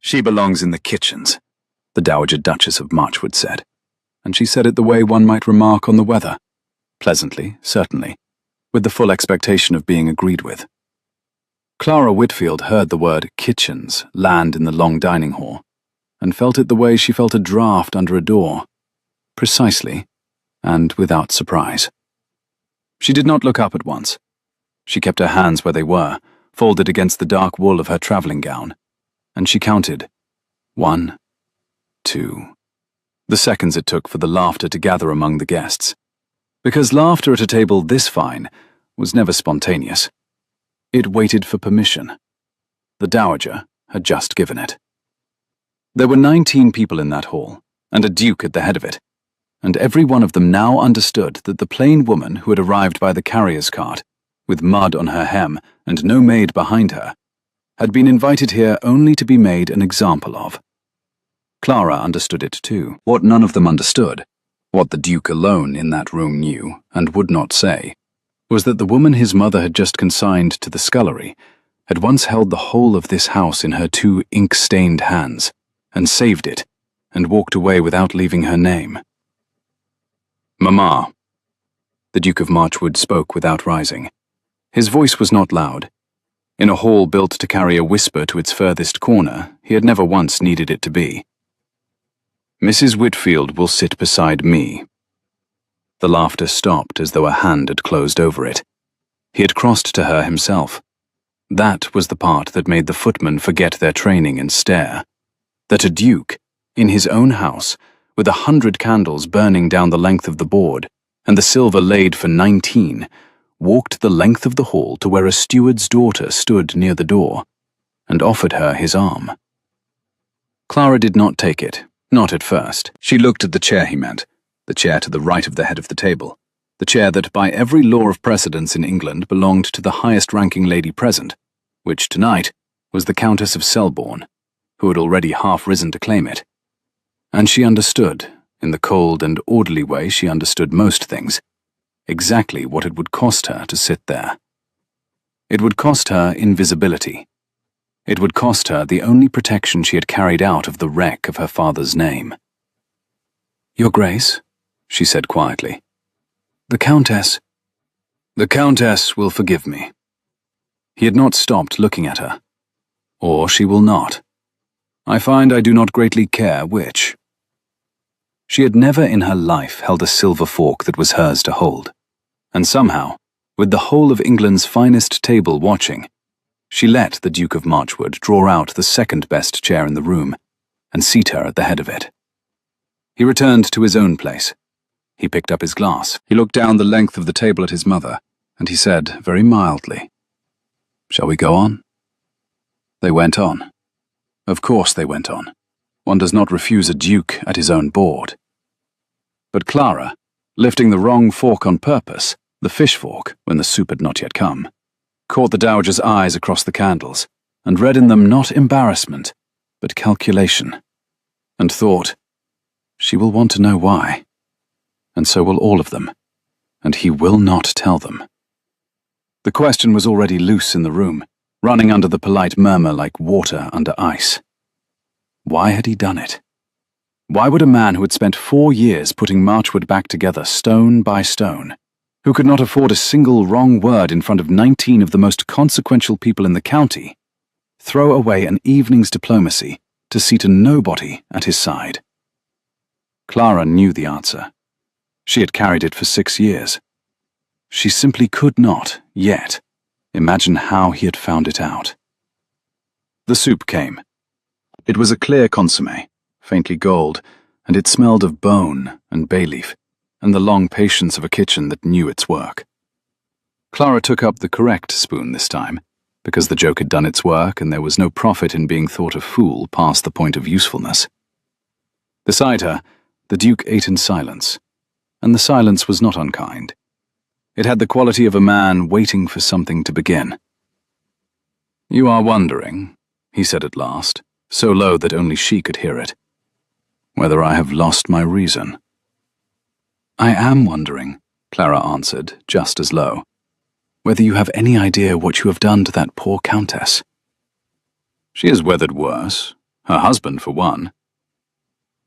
"She belongs in the kitchens," the Dowager Duchess of Marchwood said, and she said it the way one might remark on the weather, pleasantly, certainly, with the full expectation of being agreed with. Clara Whitfield heard the word kitchens land in the long dining hall, and felt it the way she felt a draught under a door, precisely, and without surprise. She did not look up at once. She kept her hands where they were, folded against the dark wool of her travelling gown, and she counted 1, 2, the seconds it took for the laughter to gather among the guests, because laughter at a table this fine was never spontaneous. It waited for permission. The Dowager had just given it. There were 19 people in that hall, and a duke at the head of it, and every one of them now understood that the plain woman who had arrived by the carrier's cart, with mud on her hem and no maid behind her, had been invited here only to be made an example of. Clara understood it too. What none of them understood, what the Duke alone in that room knew and would not say, was that the woman his mother had just consigned to the scullery had once held the whole of this house in her 2 ink-stained hands, and saved it, and walked away without leaving her name. "Mamma," the Duke of Marchwood spoke without rising. His voice was not loud. In a hall built to carry a whisper to its furthest corner, he had never once needed it to be. "Mrs. Whitfield will sit beside me." The laughter stopped as though a hand had closed over it. He had crossed to her himself. That was the part that made the footmen forget their training and stare. That a duke, in his own house, with 100 candles burning down the length of the board, and the silver laid for 19, walked the length of the hall to where a steward's daughter stood near the door, and offered her his arm. Clara did not take it, not at first. She looked at the chair he meant, the chair to the right of the head of the table, the chair that by every law of precedence in England belonged to the highest-ranking lady present, which tonight was the Countess of Selborne, who had already half risen to claim it. And she understood, in the cold and orderly way she understood most things, exactly what it would cost her to sit there. It would cost her invisibility. It would cost her the only protection she had carried out of the wreck of her father's name. "Your Grace," she said quietly, "the Countess—" "The Countess will forgive me." He had not stopped looking at her. "Or she will not. I find I do not greatly care which." She had never in her life held a silver fork that was hers to hold, and somehow, with the whole of England's finest table watching, she let the Duke of Marchwood draw out the second-best chair in the room and seat her at the head of it. He returned to his own place. He picked up his glass. He looked down the length of the table at his mother, and he said, very mildly, "Shall we go on?" They went on. Of course they went on. One does not refuse a duke at his own board. But Clara, lifting the wrong fork on purpose, the fish fork, when the soup had not yet come, caught the Dowager's eyes across the candles, and read in them not embarrassment, but calculation, and thought, "She will want to know why, and so will all of them, and he will not tell them." The question was already loose in the room, running under the polite murmur like water under ice. Why had he done it? Why would a man who had spent 4 years putting Marchwood back together stone by stone, who could not afford a single wrong word in front of 19 of the most consequential people in the county, throw away an evening's diplomacy to seat a nobody at his side? Clara knew the answer. She had carried it for 6 years. She simply could not, yet, imagine how he had found it out. The soup came. It was a clear consommé, faintly gold, and it smelled of bone and bay leaf, and the long patience of a kitchen that knew its work. Clara took up the correct spoon this time, because the joke had done its work and there was no profit in being thought a fool past the point of usefulness. Beside her, the Duke ate in silence, and the silence was not unkind. It had the quality of a man waiting for something to begin. "You are wondering," he said at last, so low that only she could hear it, "whether I have lost my reason." "I am wondering," Clara answered, just as low, "whether you have any idea what you have done to that poor Countess." "She has weathered worse. Her husband, for one.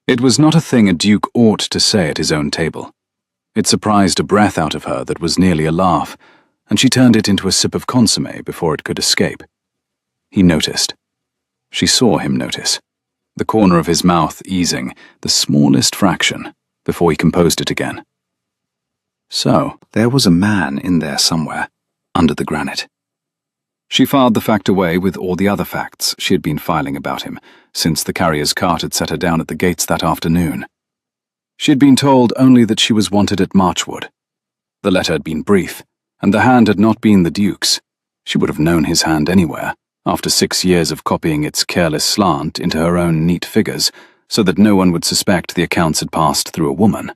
It was not a thing a duke ought to say at his own table. It surprised a breath out of her that was nearly a laugh, and she turned it into a sip of consommé before it could escape. He noticed. She saw him notice, the corner of his mouth easing the smallest fraction before he composed it again. So, there was a man in there somewhere, under the granite. She filed the fact away with all the other facts she had been filing about him since the carrier's cart had set her down at the gates that afternoon. She had been told only that she was wanted at Marchwood. The letter had been brief, and the hand had not been the Duke's. She would have known his hand anywhere, after 6 years of copying its careless slant into her own neat figures, so that no one would suspect the accounts had passed through a woman.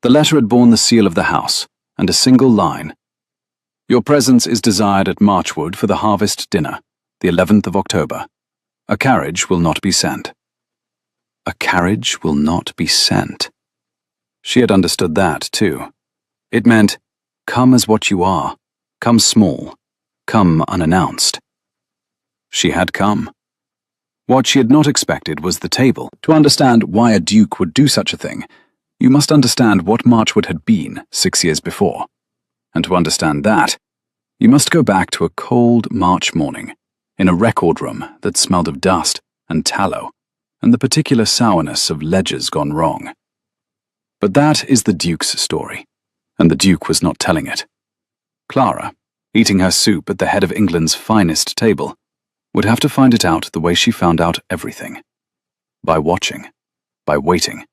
The letter had borne the seal of the house, and a single line. Your presence is desired at Marchwood for the harvest dinner, the 11th of October. A carriage will not be sent. A carriage will not be sent. She had understood that, too. It meant, come as what you are, come small, come unannounced. She had come. What she had not expected was the table. To understand why a duke would do such a thing, you must understand what Marchwood had been 6 years before. And to understand that, you must go back to a cold March morning, in a record room that smelled of dust and tallow, and the particular sourness of ledgers gone wrong. But that is the Duke's story, and the Duke was not telling it. Clara, eating her soup at the head of England's finest table, would have to find it out the way she found out everything. By watching, by waiting,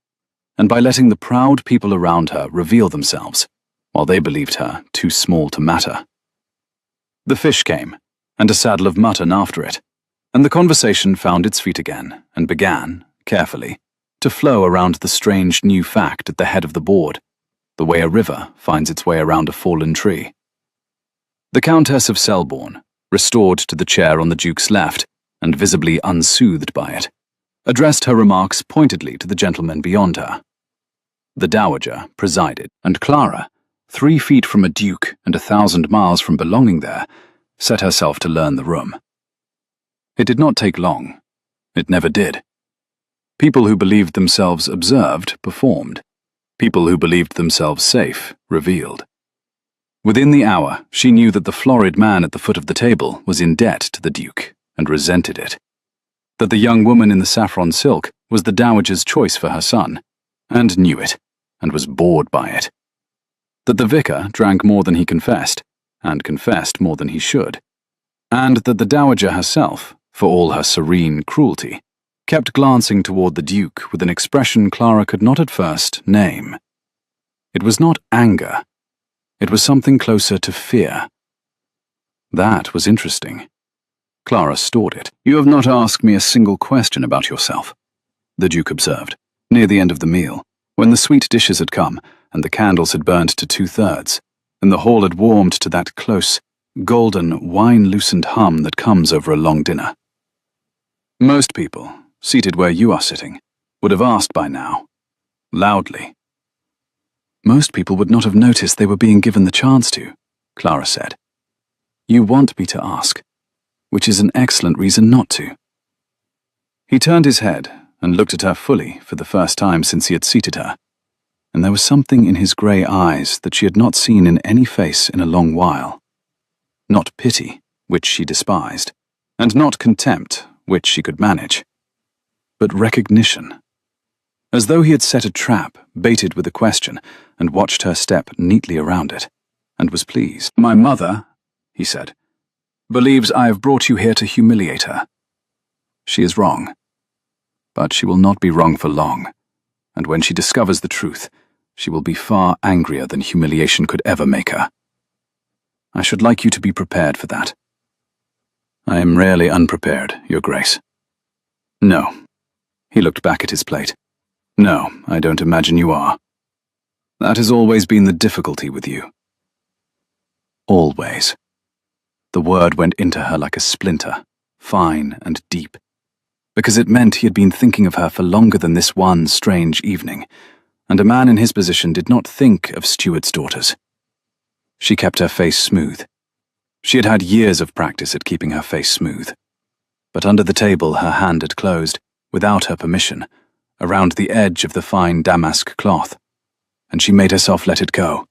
and by letting the proud people around her reveal themselves, while they believed her too small to matter. The fish came, and a saddle of mutton after it, and the conversation found its feet again and began, carefully, to flow around the strange new fact at the head of the board, the way a river finds its way around a fallen tree. The Countess of Selborne, restored to the chair on the Duke's left, and visibly unsoothed by it, addressed her remarks pointedly to the gentleman beyond her. The Dowager presided, and Clara, 3 feet from a duke and 1,000 miles from belonging there, set herself to learn the room. It did not take long. It never did. People who believed themselves observed performed. People who believed themselves safe revealed. Within the hour, she knew that the florid man at the foot of the table was in debt to the Duke, and resented it. That the young woman in the saffron silk was the Dowager's choice for her son, and knew it, and was bored by it. That the vicar drank more than he confessed, and confessed more than he should, and that the Dowager herself, for all her serene cruelty, kept glancing toward the Duke with an expression Clara could not at first name. It was not anger. It was something closer to fear. That was interesting. Clara stored it. You have not asked me a single question about yourself, the Duke observed, near the end of the meal, when the sweet dishes had come and the candles had burnt to 2/3, and the hall had warmed to that close, golden, wine-loosened hum that comes over a long dinner. Most people, seated where you are sitting, would have asked by now, loudly. Most people would not have noticed they were being given the chance to, Clara said. You want me to ask, which is an excellent reason not to. He turned his head and looked at her fully for the first time since he had seated her, and there was something in his grey eyes that she had not seen in any face in a long while. Not pity, which she despised, and not contempt, which she could manage, but recognition. As though he had set a trap, baited with a question, and watched her step neatly around it, and was pleased. My mother, he said, believes I have brought you here to humiliate her. She is wrong. But she will not be wrong for long, and when she discovers the truth, she will be far angrier than humiliation could ever make her. I should like you to be prepared for that. I am rarely unprepared, Your Grace. No. He looked back at his plate. No, I don't imagine you are. That has always been the difficulty with you. Always. The word went into her like a splinter, fine and deep, because it meant he had been thinking of her for longer than this one strange evening, and a man in his position did not think of steward's daughters. She kept her face smooth. She had had years of practice at keeping her face smooth. but under the table her hand had closed, without her permission, around the edge of the fine damask cloth, and she made herself let it go.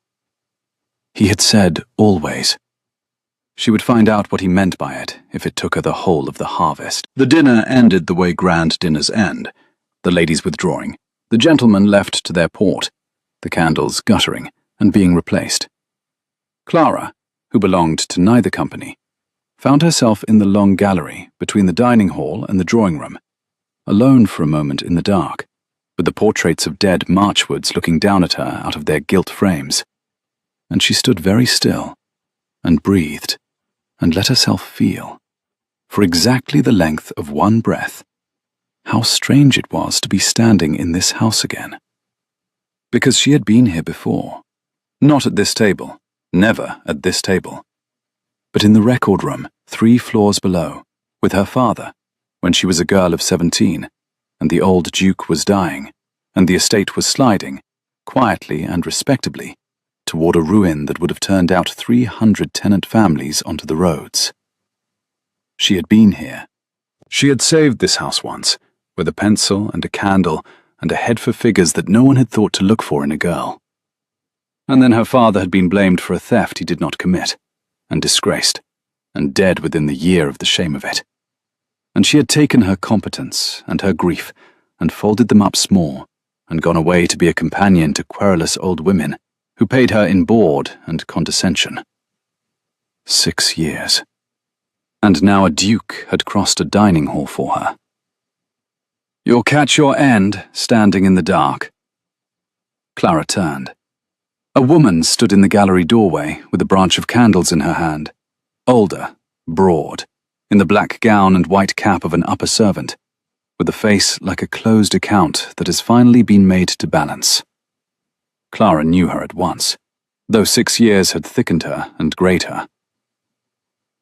He had said always. She would find out what he meant by it if it took her the whole of the harvest. The dinner ended the way grand dinners end, the ladies withdrawing, the gentlemen left to their port, the candles guttering and being replaced. Clara, who belonged to neither company, found herself in the long gallery between the dining hall and the drawing room, alone for a moment in the dark, with the portraits of dead Marchwoods looking down at her out of their gilt frames. And she stood very still, and breathed, and let herself feel, for exactly the length of one breath, how strange it was to be standing in this house again. Because she had been here before, not at this table, never at this table, but in the record room 3 floors below, with her father, when she was a girl of 17, and the old Duke was dying, and the estate was sliding, quietly and respectably, toward a ruin that would have turned out 300 tenant families onto the roads. She had been here. She had saved this house once, with a pencil and a candle and a head for figures that no one had thought to look for in a girl. And then her father had been blamed for a theft he did not commit, and disgraced, and dead within the year of the shame of it. And she had taken her competence and her grief and folded them up small, and gone away to be a companion to querulous old women who paid her in board and condescension. 6 years. And now a duke had crossed a dining hall for her. "You'll catch your end, standing in the dark." Clara turned. A woman stood in the gallery doorway with a branch of candles in her hand, older, broad, in the black gown and white cap of an upper servant, with a face like a closed account that has finally been made to balance. Clara knew her at once, though 6 years had thickened her and greyed her.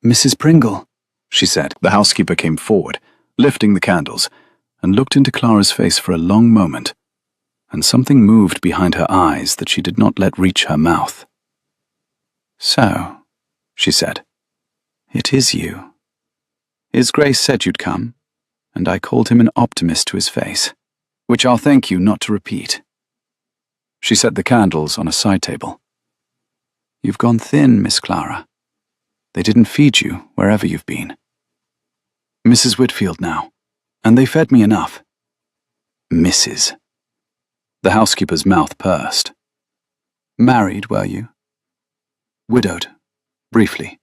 "Mrs. Pringle," she said. The housekeeper came forward, lifting the candles, and looked into Clara's face for a long moment, and something moved behind her eyes that she did not let reach her mouth. "So," she said, "it is you. His Grace said you'd come, and I called him an optimist to his face, which I'll thank you not to repeat." She set the candles on a side table. "You've gone thin, Miss Clara. They didn't feed you wherever you've been. Mrs. Whitfield now, and they fed me enough." "Mrs." The housekeeper's mouth pursed. "Married, were you?" "Widowed, briefly.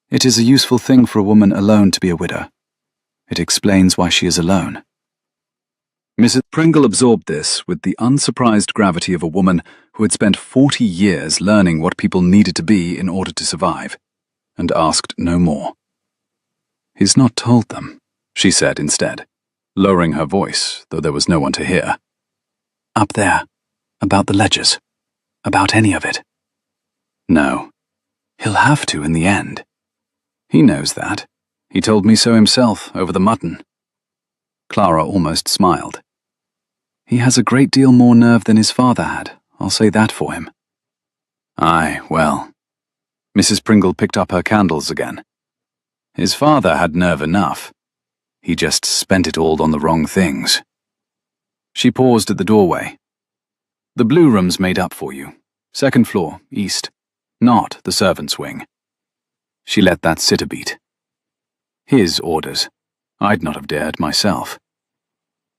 It is a useful thing for a woman alone to be a widow. It explains why she is alone." Mrs. Pringle absorbed this with the unsurprised gravity of a woman who had spent 40 years learning what people needed to be in order to survive, and asked no more. "He's not told them," she said instead, lowering her voice, though there was no one to hear. "Up there, about the ledgers, about any of it." "No. He'll have to in the end. He knows that. He told me so himself over the mutton." Clara almost smiled. "He has a great deal more nerve than his father had, I'll say that for him." "Aye, well." Mrs. Pringle picked up her candles again. "His father had nerve enough. He just spent it all on the wrong things." She paused at the doorway. "The blue room's made up for you. 2nd floor, east. Not the servants' wing." She let that sit a beat. His orders. I'd not have dared myself.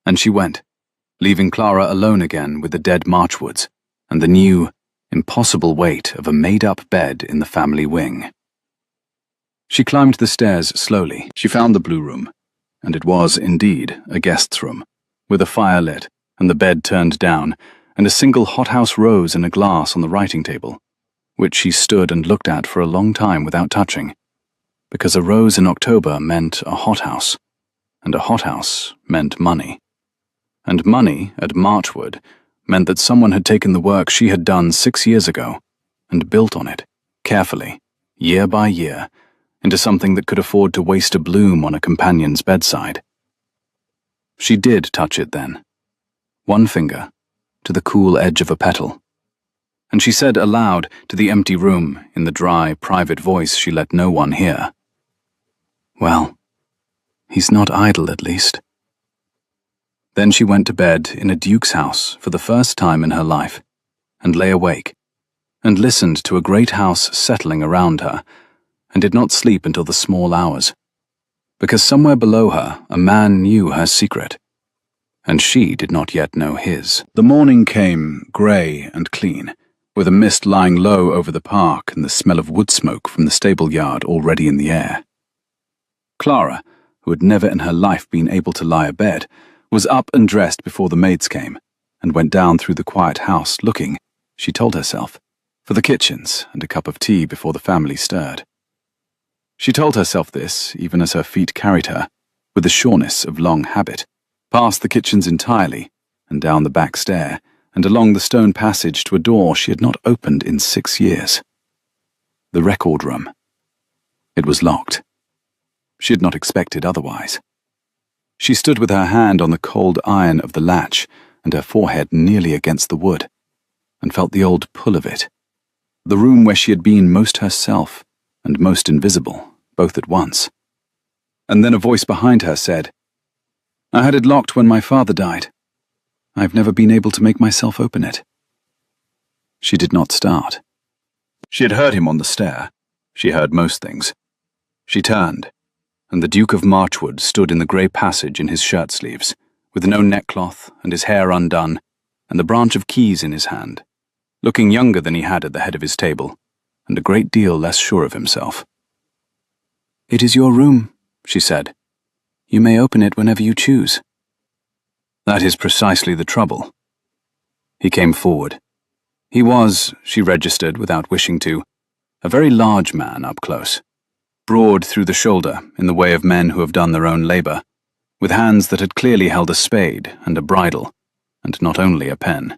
And she went, leaving Clara alone again with the dead Marchwoods and the new, impossible weight of a made-up bed in the family wing. She climbed the stairs slowly. She found the blue room, and it was, indeed, a guest's room, with a fire lit and the bed turned down, and a single hothouse rose in a glass on the writing table, which she stood and looked at for a long time without touching, because a rose in October meant a hothouse, and a hothouse meant money. And money at Marchwood meant that someone had taken the work she had done 6 years ago and built on it, carefully, year by year, into something that could afford to waste a bloom on a companion's bedside. She did touch it then, one finger, to the cool edge of a petal, and she said aloud to the empty room in the dry, private voice she let no one hear, "Well, He's not idle, at least. Then she went to bed in a duke's house for the first time in her life, and lay awake, and listened to a great house settling around her, and did not sleep until the small hours, because somewhere below her a man knew her secret, and she did not yet know his. The morning came, grey and clean, with a mist lying low over the park and the smell of wood smoke from the stable yard already in the air. Clara, who had never in her life been able to lie abed, was up and dressed before the maids came, and went down through the quiet house looking, she told herself, for the kitchens and a cup of tea before the family stirred. She told herself this even as her feet carried her, with the sureness of long habit, past the kitchens entirely, and down the back stair, and along the stone passage to a door she had not opened in 6 years. The record room. It was locked. She had not expected otherwise. She stood with her hand on the cold iron of the latch and her forehead nearly against the wood, and felt the old pull of it. The room where she had been most herself and most invisible, both at once. And then a voice behind her said, "I had it locked when my father died. I've never been able to make myself open it." She did not start. She had heard him on the stair. She heard most things. She turned, and the Duke of Marchwood stood in the grey passage in his shirt-sleeves, with no neckcloth and his hair undone, and the branch of keys in his hand, looking younger than he had at the head of his table, and a great deal less sure of himself. "It is your room," she said. "You may open it whenever you choose." That is precisely the trouble. He came forward. He was, she registered without wishing to, a very large man up close, broad through the shoulder in the way of men who have done their own labour, with hands that had clearly held a spade and a bridle, and not only a pen.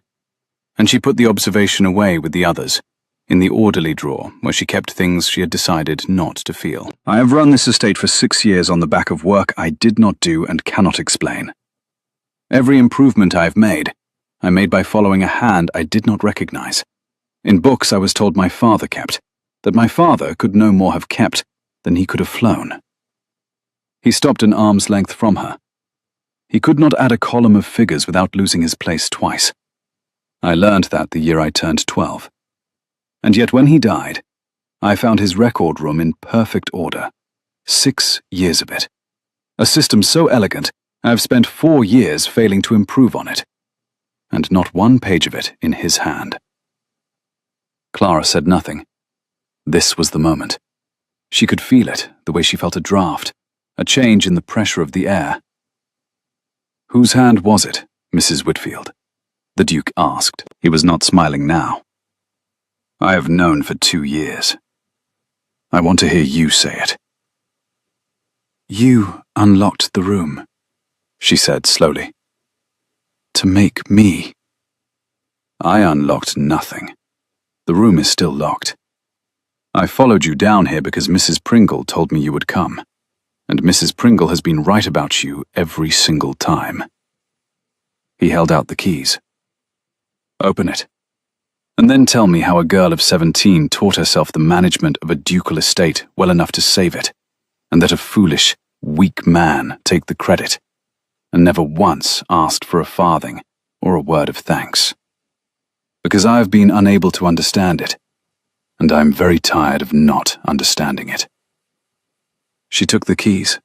And she put the observation away with the others, in the orderly drawer where she kept things she had decided not to feel. "I have run this estate for 6 years on the back of work I did not do and cannot explain. Every improvement I have made, I made by following a hand I did not recognize. In books I was told my father kept, that my father could no more have kept than he could have flown." He stopped an arm's length from her. He could not add a column of figures without losing his place twice. I learned that the year I turned 12. And yet when he died, I found his record room in perfect order. 6 years of it. A system so elegant, I have spent 4 years failing to improve on it. And not one page of it in his hand. Clara said nothing. This was the moment. She could feel it, the way she felt a draft, a change in the pressure of the air. "Whose hand was it, Mrs. Whitfield?" the Duke asked. He was not smiling now. "I have known for 2 years. I want to hear you say it." "You unlocked the room," she said slowly. "To make me." "I unlocked nothing. The room is still locked. I followed you down here because Mrs. Pringle told me you would come, and Mrs. Pringle has been right about you every single time." He held out the keys. "Open it, and then tell me how a girl of 17 taught herself the management of a ducal estate well enough to save it, and that a foolish, weak man take the credit, and never once asked for a farthing or a word of thanks. Because I have been unable to understand it, and I am very tired of not understanding it." She took the keys.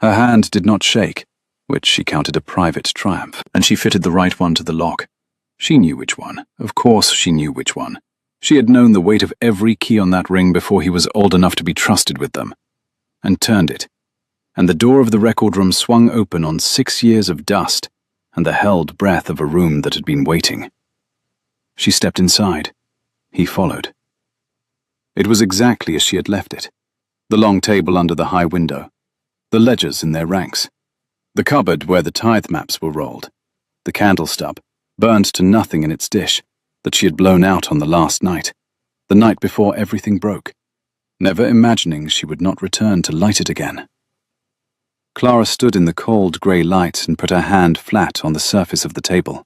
Her hand did not shake, which she counted a private triumph, and she fitted the right one to the lock. She knew which one. Of course she knew which one. She had known the weight of every key on that ring before he was old enough to be trusted with them, and turned it. And the door of the record room swung open on 6 years of dust and the held breath of a room that had been waiting. She stepped inside. He followed. It was exactly as she had left it. The long table under the high window, the ledgers in their ranks, the cupboard where the tithe maps were rolled, the candle stub, burned to nothing in its dish, that she had blown out on the last night, the night before everything broke, never imagining she would not return to light it again. Clara stood in the cold grey light and put her hand flat on the surface of the table,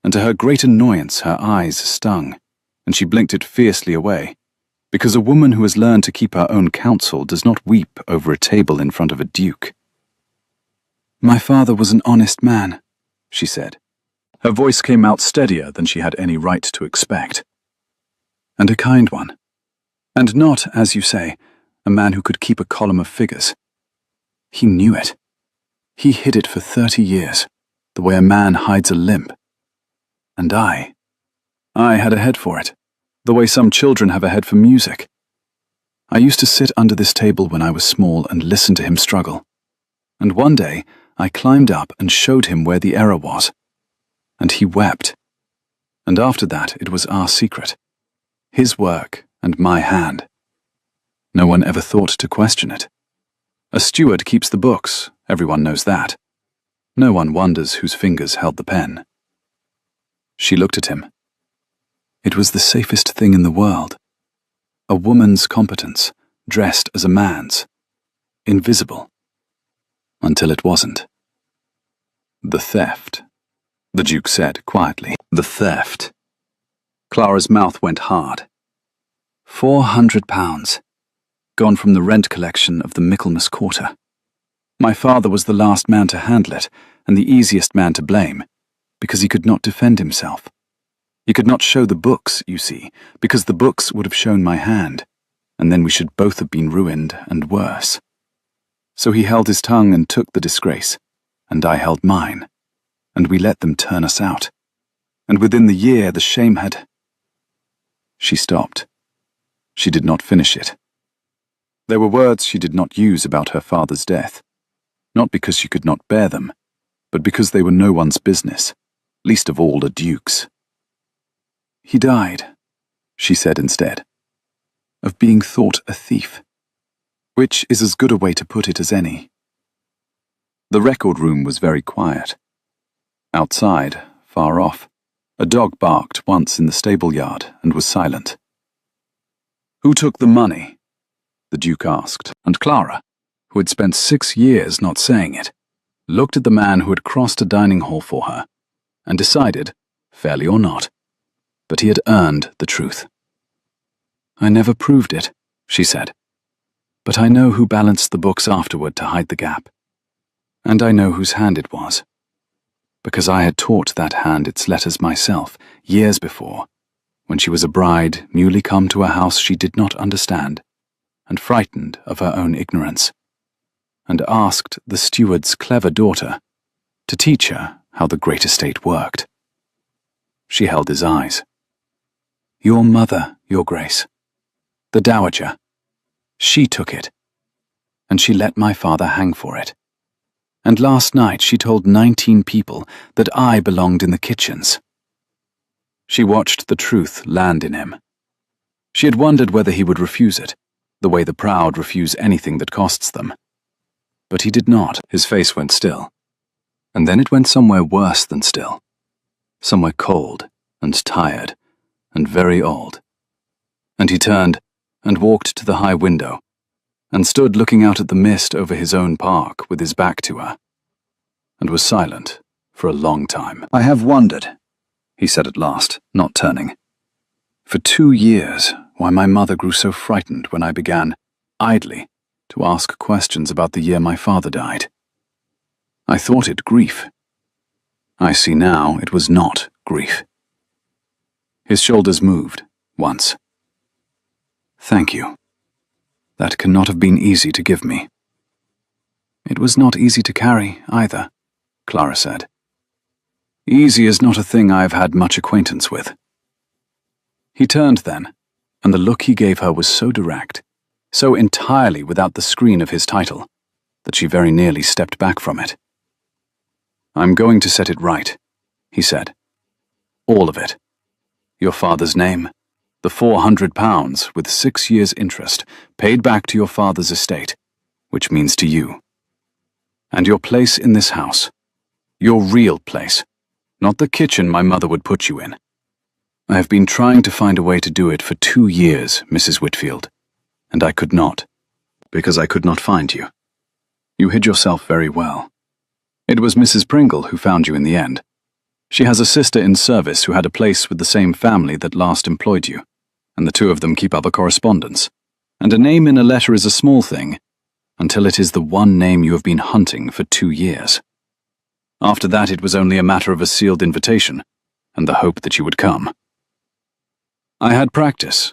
and to her great annoyance her eyes stung, and she blinked it fiercely away, because a woman who has learned to keep her own counsel does not weep over a table in front of a duke. My father was an honest man, she said. Her voice came out steadier than she had any right to expect. And a kind one. And not, as you say, a man who could keep a column of figures. He knew it. He hid it for 30 years, the way a man hides a limp. And I had a head for it, the way some children have a head for music. I used to sit under this table when I was small and listen to him struggle. And one day, I climbed up and showed him where the error was. And he wept. And after that, it was our secret. His work and my hand. No one ever thought to question it. A steward keeps the books, everyone knows that. No one wonders whose fingers held the pen. She looked at him. It was the safest thing in the world. A woman's competence, dressed as a man's. Invisible. Until it wasn't. The theft, the Duke said quietly. The theft. Clara's mouth went hard. £400. Gone from the rent collection of the Michaelmas Quarter. My father was the last man to handle it, and the easiest man to blame, because he could not defend himself. He could not show the books, you see, because the books would have shown my hand, and then we should both have been ruined and worse. So he held his tongue and took the disgrace, and I held mine, and we let them turn us out. And within the year the shame had... She stopped. She did not finish it. There were words she did not use about her father's death, not because she could not bear them, but because they were no one's business, least of all a duke's. He died, she said instead, of being thought a thief, which is as good a way to put it as any. The record room was very quiet. Outside, far off, a dog barked once in the stable yard and was silent. Who took the money? The Duke asked, and Clara, who had spent 6 years not saying it, looked at the man who had crossed a dining hall for her, and decided, fairly or not, but he had earned the truth. I never proved it, she said, but I know who balanced the books afterward to hide the gap. And I know whose hand it was, because I had taught that hand its letters myself, years before, when she was a bride newly come to a house she did not understand, and frightened of her own ignorance, and asked the steward's clever daughter to teach her how the great estate worked. She held his eyes. Your mother, Your Grace, the dowager, she took it, and she let my father hang for it. And last night she told 19 people that I belonged in the kitchens. She watched the truth land in him. She had wondered whether he would refuse it, the way the proud refuse anything that costs them. But he did not. His face went still. And then it went somewhere worse than still. Somewhere cold and tired and very old. And he turned and walked to the high window and stood looking out at the mist over his own park with his back to her, and was silent for a long time. I have wondered, he said at last, not turning, for 2 years why my mother grew so frightened when I began, idly, to ask questions about the year my father died. I thought it grief. I see now it was not grief. His shoulders moved, once. Thank you. That cannot have been easy to give me. It was not easy to carry, either, Clara said. Easy is not a thing I have had much acquaintance with. He turned then, and the look he gave her was so direct, so entirely without the screen of his title, that she very nearly stepped back from it. I'm going to set it right, he said. All of it. Your father's name, the £400 with 6 years' interest paid back to your father's estate, which means to you. And your place in this house. Your real place, not the kitchen my mother would put you in. I have been trying to find a way to do it for 2 years, Mrs. Whitfield, and I could not, because I could not find you. You hid yourself very well. It was Mrs. Pringle who found you in the end. She has a sister in service who had a place with the same family that last employed you, and the two of them keep up a correspondence. And a name in a letter is a small thing, until it is the one name you have been hunting for 2 years. After that, it was only a matter of a sealed invitation, and the hope that you would come. I had practice.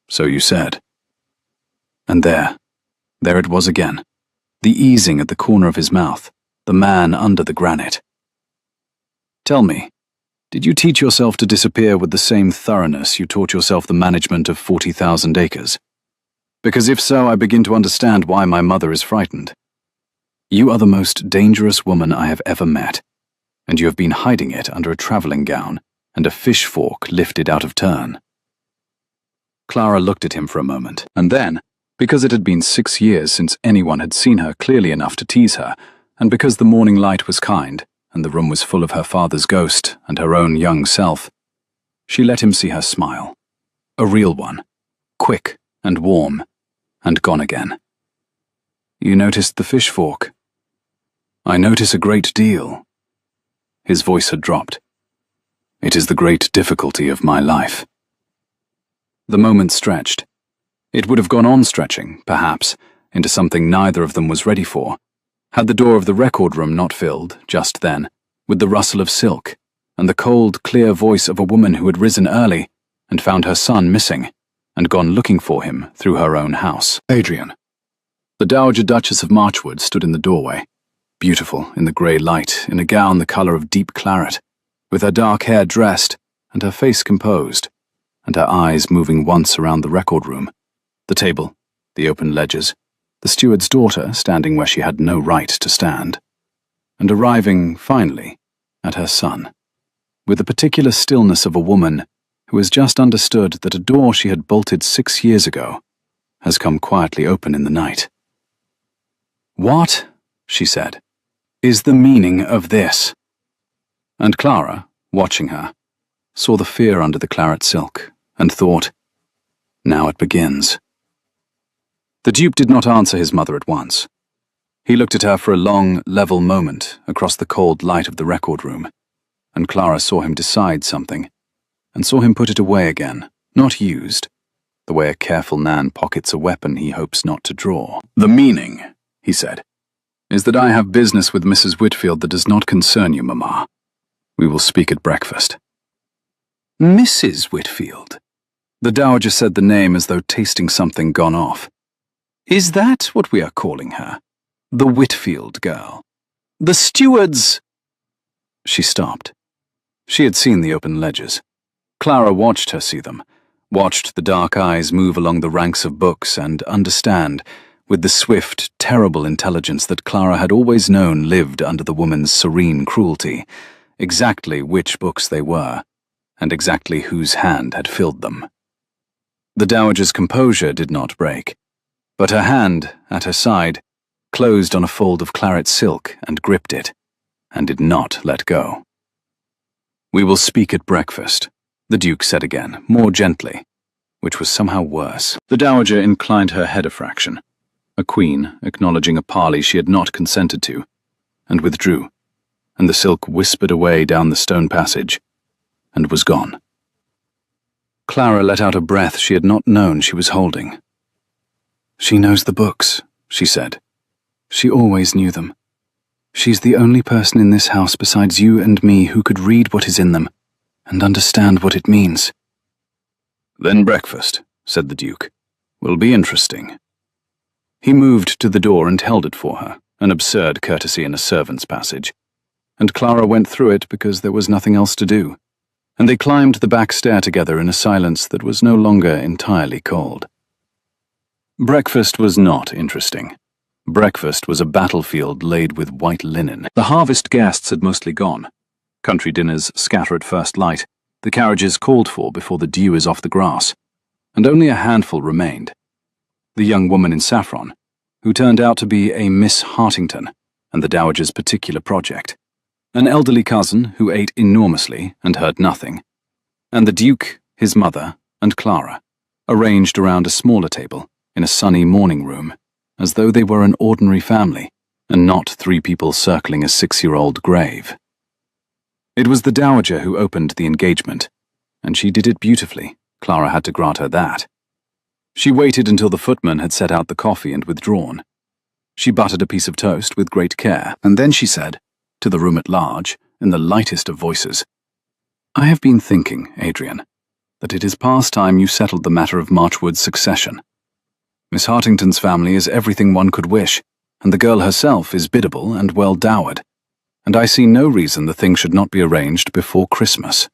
So you said. And there it was again. The easing at the corner of his mouth, the man under the granite. Tell me, did you teach yourself to disappear with the same thoroughness you taught yourself the management of 40,000 acres? Because if so, I begin to understand why my mother is frightened. You are the most dangerous woman I have ever met, and you have been hiding it under a traveling gown and a fish fork lifted out of turn. Clara looked at him for a moment, and then, because it had been 6 years since anyone had seen her clearly enough to tease her, and because the morning light was kind, and the room was full of her father's ghost and her own young self, she let him see her smile. A real one, quick and warm, and gone again. You noticed the fish fork? I notice a great deal. His voice had dropped. It is the great difficulty of my life. The moment stretched. It would have gone on stretching, perhaps, into something neither of them was ready for, had the door of the record room not filled, just then, with the rustle of silk and the cold, clear voice of a woman who had risen early and found her son missing and gone looking for him through her own house. Adrian. The Dowager Duchess of Marchwood stood in the doorway, beautiful in the grey light, in a gown the colour of deep claret, with her dark hair dressed and her face composed, and her eyes moving once around the record room, the table, the open ledgers, the steward's daughter standing where she had no right to stand, and arriving, finally, at her son, with the particular stillness of a woman who has just understood that a door she had bolted 6 years ago has come quietly open in the night. What, she said, is the meaning of this? And Clara, watching her, saw the fear under the claret silk, and thought, now it begins. The Duke did not answer his mother at once. He looked at her for a long, level moment across the cold light of the record room, and Clara saw him decide something, and saw him put it away again, not used, the way a careful Nan pockets a weapon he hopes not to draw. The meaning, he said, is that I have business with Mrs. Whitfield that does not concern you, Mamma. We will speak at breakfast. Mrs. Whitfield. The Dowager said the name as though tasting something gone off. Is that what we are calling her? The Whitfield girl? The steward's... She stopped. She had seen the open ledgers. Clara watched her see them, watched the dark eyes move along the ranks of books and understand, with the swift, terrible intelligence that Clara had always known lived under the woman's serene cruelty, exactly which books they were, and exactly whose hand had filled them. The Dowager's composure did not break, but her hand, at her side, closed on a fold of claret silk and gripped it, and did not let go. We will speak at breakfast, the Duke said again, more gently, which was somehow worse. The Dowager inclined her head a fraction, a queen acknowledging a parley she had not consented to, and withdrew, and the silk whispered away down the stone passage, and was gone. Clara let out a breath she had not known she was holding. She knows the books, she said. She always knew them. She's the only person in this house besides you and me who could read what is in them and understand what it means. Then breakfast, said the Duke, will be interesting. He moved to the door and held it for her, an absurd courtesy in a servant's passage, and Clara went through it because there was nothing else to do, and they climbed the back stair together in a silence that was no longer entirely cold. Breakfast was not interesting. Breakfast was a battlefield laid with white linen. The harvest guests had mostly gone. Country dinners scatter at first light, the carriages called for before the dew is off the grass, and only a handful remained. The young woman in saffron, who turned out to be a Miss Hartington and the Dowager's particular project, an elderly cousin who ate enormously and heard nothing, and the Duke, his mother, and Clara, arranged around a smaller table in a sunny morning room, as though they were an ordinary family, and not 3 people circling a 6-year-old grave. It was the Dowager who opened the engagement, and she did it beautifully. Clara had to grant her that. She waited until the footman had set out the coffee and withdrawn. She buttered a piece of toast with great care, and then she said, to the room at large, in the lightest of voices. "I have been thinking, Adrian, that it is past time you settled the matter of Marchwood's succession. Miss Hartington's family is everything one could wish, and the girl herself is biddable and well dowered, and I see no reason the thing should not be arranged before Christmas."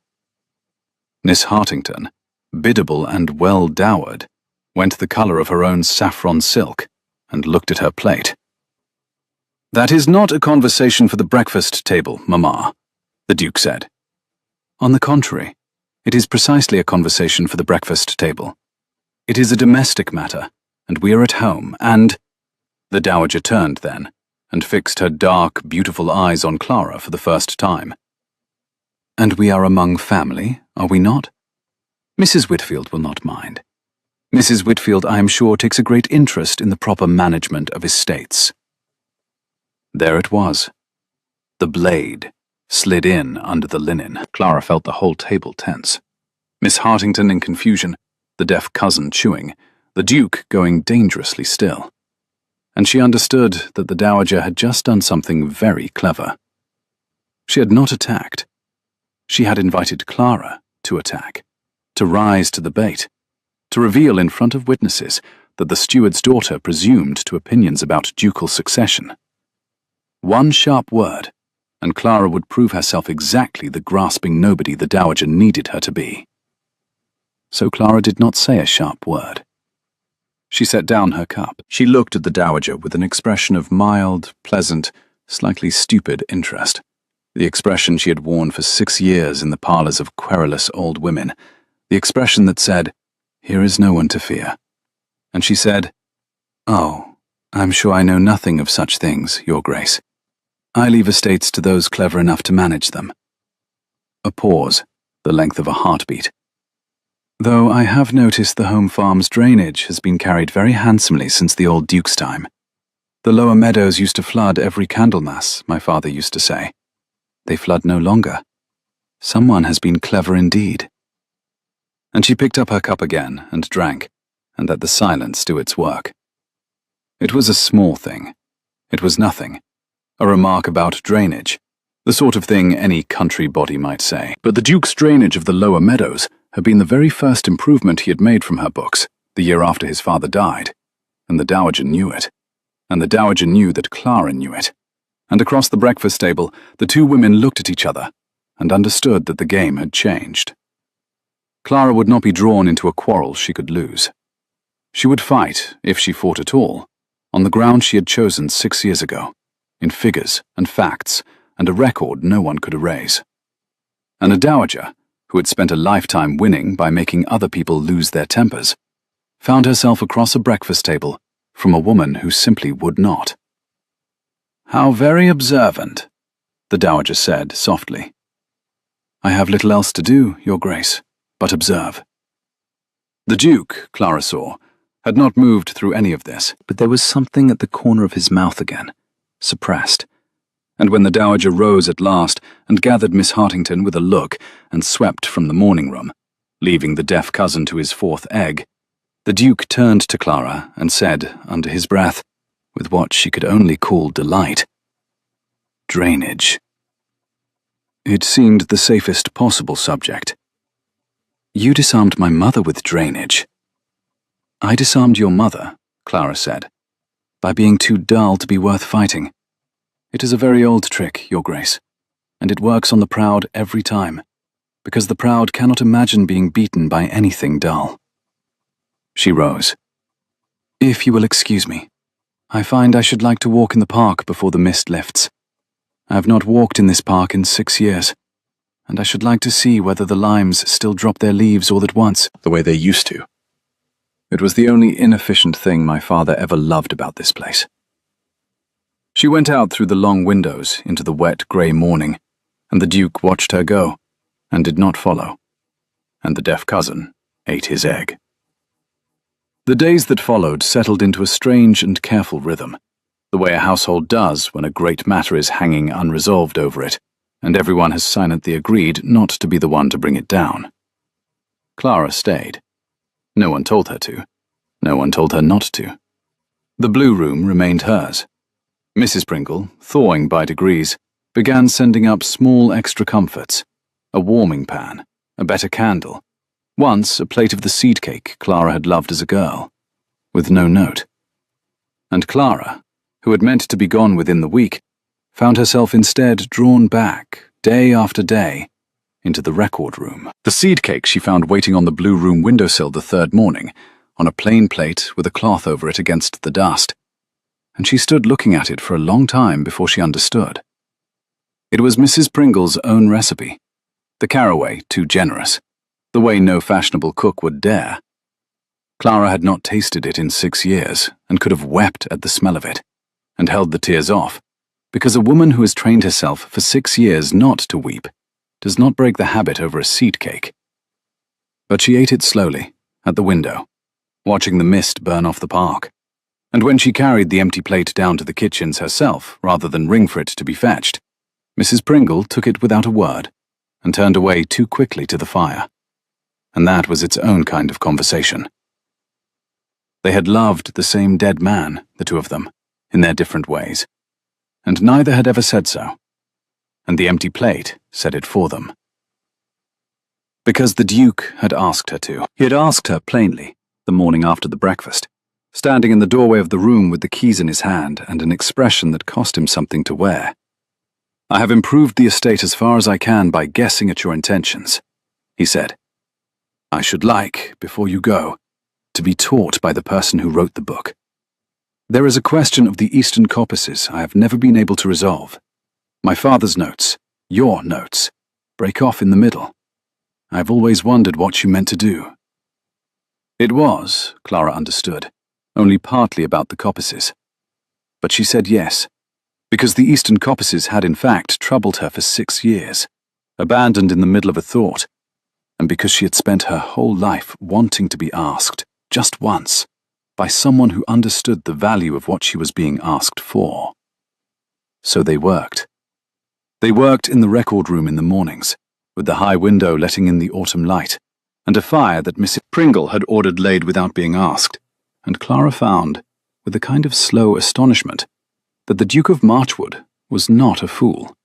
Miss Hartington, biddable and well dowered, went the colour of her own saffron silk, and looked at her plate. "That is not a conversation for the breakfast table, Mamma," the Duke said. "On the contrary, it is precisely a conversation for the breakfast table. It is a domestic matter, and we are at home, and—" The Dowager turned then, and fixed her dark, beautiful eyes on Clara for the first time. "And we are among family, are we not? Mrs. Whitfield will not mind. Mrs. Whitfield, I am sure, takes a great interest in the proper management of estates." There it was. The blade slid in under the linen. Clara felt the whole table tense. Miss Hartington in confusion, the deaf cousin chewing, the Duke going dangerously still. And she understood that the Dowager had just done something very clever. She had not attacked. She had invited Clara to attack, to rise to the bait, to reveal in front of witnesses that the steward's daughter presumed to opinions about ducal succession. One sharp word, and Clara would prove herself exactly the grasping nobody the Dowager needed her to be. So Clara did not say a sharp word. She set down her cup. She looked at the Dowager with an expression of mild, pleasant, slightly stupid interest, the expression she had worn for 6 years in the parlours of querulous old women, the expression that said, "Here is no one to fear." And she said, "Oh, I'm sure I know nothing of such things, Your Grace. I leave estates to those clever enough to manage them." A pause, the length of a heartbeat. "Though I have noticed the home farm's drainage has been carried very handsomely since the old Duke's time. The lower meadows used to flood every Candlemas, my father used to say. They flood no longer. Someone has been clever indeed." And she picked up her cup again and drank, and let the silence do its work. It was a small thing. It was nothing. A remark about drainage, the sort of thing any country body might say. But the Duke's drainage of the lower meadows had been the very first improvement he had made from her books, the year after his father died, and the Dowager knew it, and the Dowager knew that Clara knew it. And across the breakfast table, the two women looked at each other, and understood that the game had changed. Clara would not be drawn into a quarrel she could lose. She would fight, if she fought at all, on the ground she had chosen 6 years ago, in figures and facts, and a record no one could erase. And a Dowager, who had spent a lifetime winning by making other people lose their tempers, found herself across a breakfast table from a woman who simply would not. "How very observant," the Dowager said softly. "I have little else to do, Your Grace, but observe." The Duke, Clara saw, had not moved through any of this, but there was something at the corner of his mouth again, suppressed. And when the Dowager rose at last and gathered Miss Hartington with a look and swept from the morning room, leaving the deaf cousin to his 4th egg, the Duke turned to Clara and said, under his breath, with what she could only call delight, "Drainage." It seemed the safest possible subject. "You disarmed my mother with drainage." "I disarmed your mother," Clara said, "by being too dull to be worth fighting. It is a very old trick, Your Grace, and it works on the proud every time, because the proud cannot imagine being beaten by anything dull." She rose. "If you will excuse me, I find I should like to walk in the park before the mist lifts. I have not walked in this park in 6 years, and I should like to see whether the limes still drop their leaves all at once, the way they used to. It was the only inefficient thing my father ever loved about this place." She went out through the long windows into the wet grey morning, and the Duke watched her go, and did not follow, and the deaf cousin ate his egg. The days that followed settled into a strange and careful rhythm, the way a household does when a great matter is hanging unresolved over it, and everyone has silently agreed not to be the one to bring it down. Clara stayed. No one told her to. No one told her not to. The blue room remained hers. Mrs. Pringle, thawing by degrees, began sending up small extra comforts, a warming pan, a better candle, once a plate of the seed cake Clara had loved as a girl, with no note. And Clara, who had meant to be gone within the week, found herself instead drawn back, day after day, into the record room. The seed cake she found waiting on the blue room windowsill the third morning, on a plain plate with a cloth over it against the dust, and she stood looking at it for a long time before she understood. It was Mrs. Pringle's own recipe, the caraway too generous, the way no fashionable cook would dare. Clara had not tasted it in 6 years and could have wept at the smell of it, and held the tears off, because a woman who has trained herself for 6 years not to weep does not break the habit over a seed cake. But she ate it slowly, at the window, watching the mist burn off the park, and when she carried the empty plate down to the kitchens herself rather than ring for it to be fetched, Mrs. Pringle took it without a word and turned away too quickly to the fire. And that was its own kind of conversation. They had loved the same dead man, the two of them, in their different ways, and neither had ever said so. And the empty plate said it for them. Because the Duke had asked her to. He had asked her plainly, the morning after the breakfast, standing in the doorway of the room with the keys in his hand and an expression that cost him something to wear. "I have improved the estate as far as I can by guessing at your intentions," he said. "I should like, before you go, to be taught by the person who wrote the book. There is a question of the eastern coppices I have never been able to resolve. My father's notes, your notes, break off in the middle. I have always wondered what you meant to do." It was, Clara understood, only partly about the coppices. But she said yes, because the eastern coppices had in fact troubled her for 6 years, abandoned in the middle of a thought, and because she had spent her whole life wanting to be asked, just once, by someone who understood the value of what she was being asked for. So they worked. They worked in the record room in the mornings, with the high window letting in the autumn light, and a fire that Mrs. Pringle had ordered laid without being asked, and Clara found, with a kind of slow astonishment, that the Duke of Marchwood was not a fool.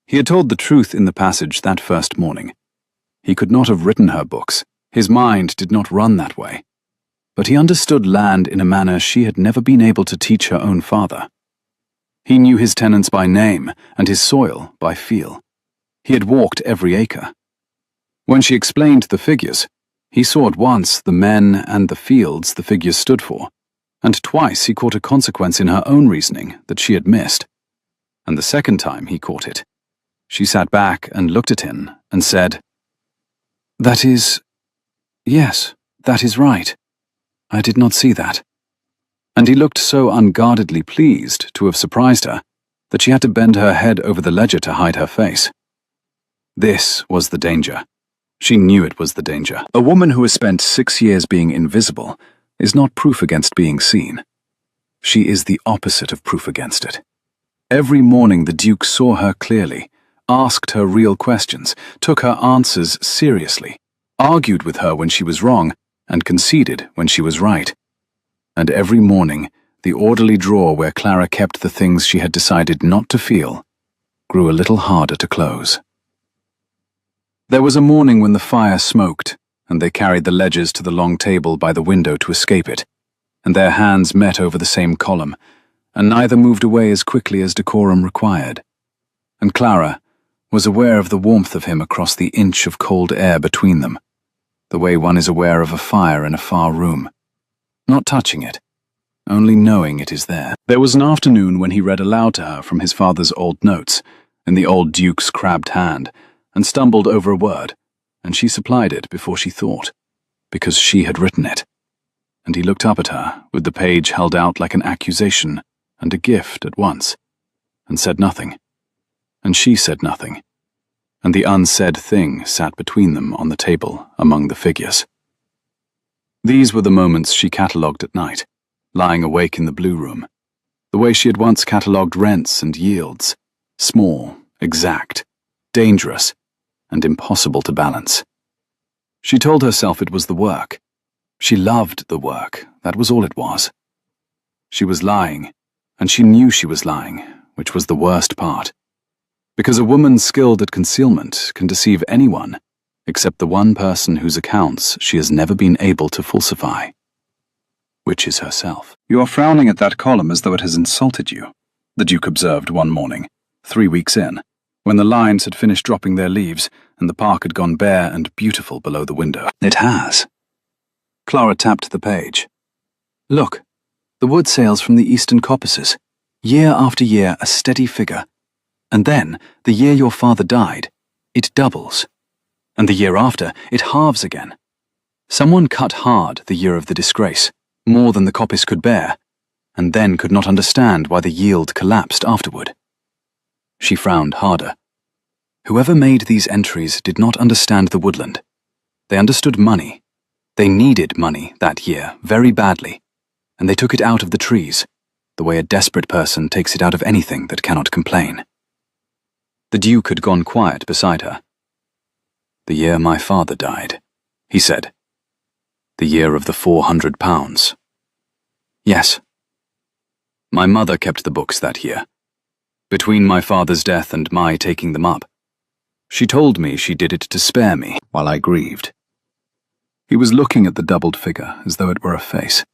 He had told the truth in the passage that first morning. He could not have written her books, his mind did not run that way, but he understood land in a manner she had never been able to teach her own father. He knew his tenants by name and his soil by feel. He had walked every acre. When she explained the figures, he saw at once the men and the fields the figures stood for, and twice he caught a consequence in her own reasoning that she had missed. And the second time he caught it, she sat back and looked at him and said, Yes, that is right. I did not see that." And he looked so unguardedly pleased to have surprised her that she had to bend her head over the ledger to hide her face. This was the danger. She knew it was the danger. A woman who has spent 6 years being invisible is not proof against being seen. She is the opposite of proof against it. Every morning the Duke saw her clearly, asked her real questions, took her answers seriously, argued with her when she was wrong, and conceded when she was right. And every morning, the orderly drawer where Clara kept the things she had decided not to feel grew a little harder to close. There was a morning when the fire smoked, and they carried the ledgers to the long table by the window to escape it, and their hands met over the same column, and neither moved away as quickly as decorum required. And Clara was aware of the warmth of him across the inch of cold air between them, the way one is aware of a fire in a far room, not touching it, only knowing it is there. There was an afternoon when he read aloud to her from his father's old notes, in the old Duke's crabbed hand, and stumbled over a word, and she supplied it before she thought, because she had written it. And he looked up at her, with the page held out like an accusation and a gift at once, and said nothing. And she said nothing. And the unsaid thing sat between them on the table among the figures. These were the moments she catalogued at night, lying awake in the blue room, the way she had once catalogued rents and yields, small, exact, dangerous, and impossible to balance. She told herself it was the work. She loved the work, that was all it was. She was lying, and she knew she was lying, which was the worst part. Because a woman skilled at concealment can deceive anyone except the one person whose accounts she has never been able to falsify, which is herself. "You are frowning at that column as though it has insulted you," the Duke observed one morning, 3 weeks in, when the lines had finished dropping their leaves and the park had gone bare and beautiful below the window. "It has." Clara tapped the page. "Look, the wood sales from the eastern coppices. Year after year, a steady figure. And then, the year your father died, it doubles. And the year after, it halves again. Someone cut hard the year of the disgrace, more than the coppice could bear, and then could not understand why the yield collapsed afterward." She frowned harder. Whoever made these entries did not understand the woodland. They understood money. They needed money that year very badly, and they took it out of the trees, the way a desperate person takes it out of anything that cannot complain. The Duke had gone quiet beside her. "The year my father died," he said. "The year of the £400. Yes. My mother kept the books that year, between my father's death and my taking them up. She told me she did it to spare me while I grieved." He was looking at the doubled figure as though it were a face.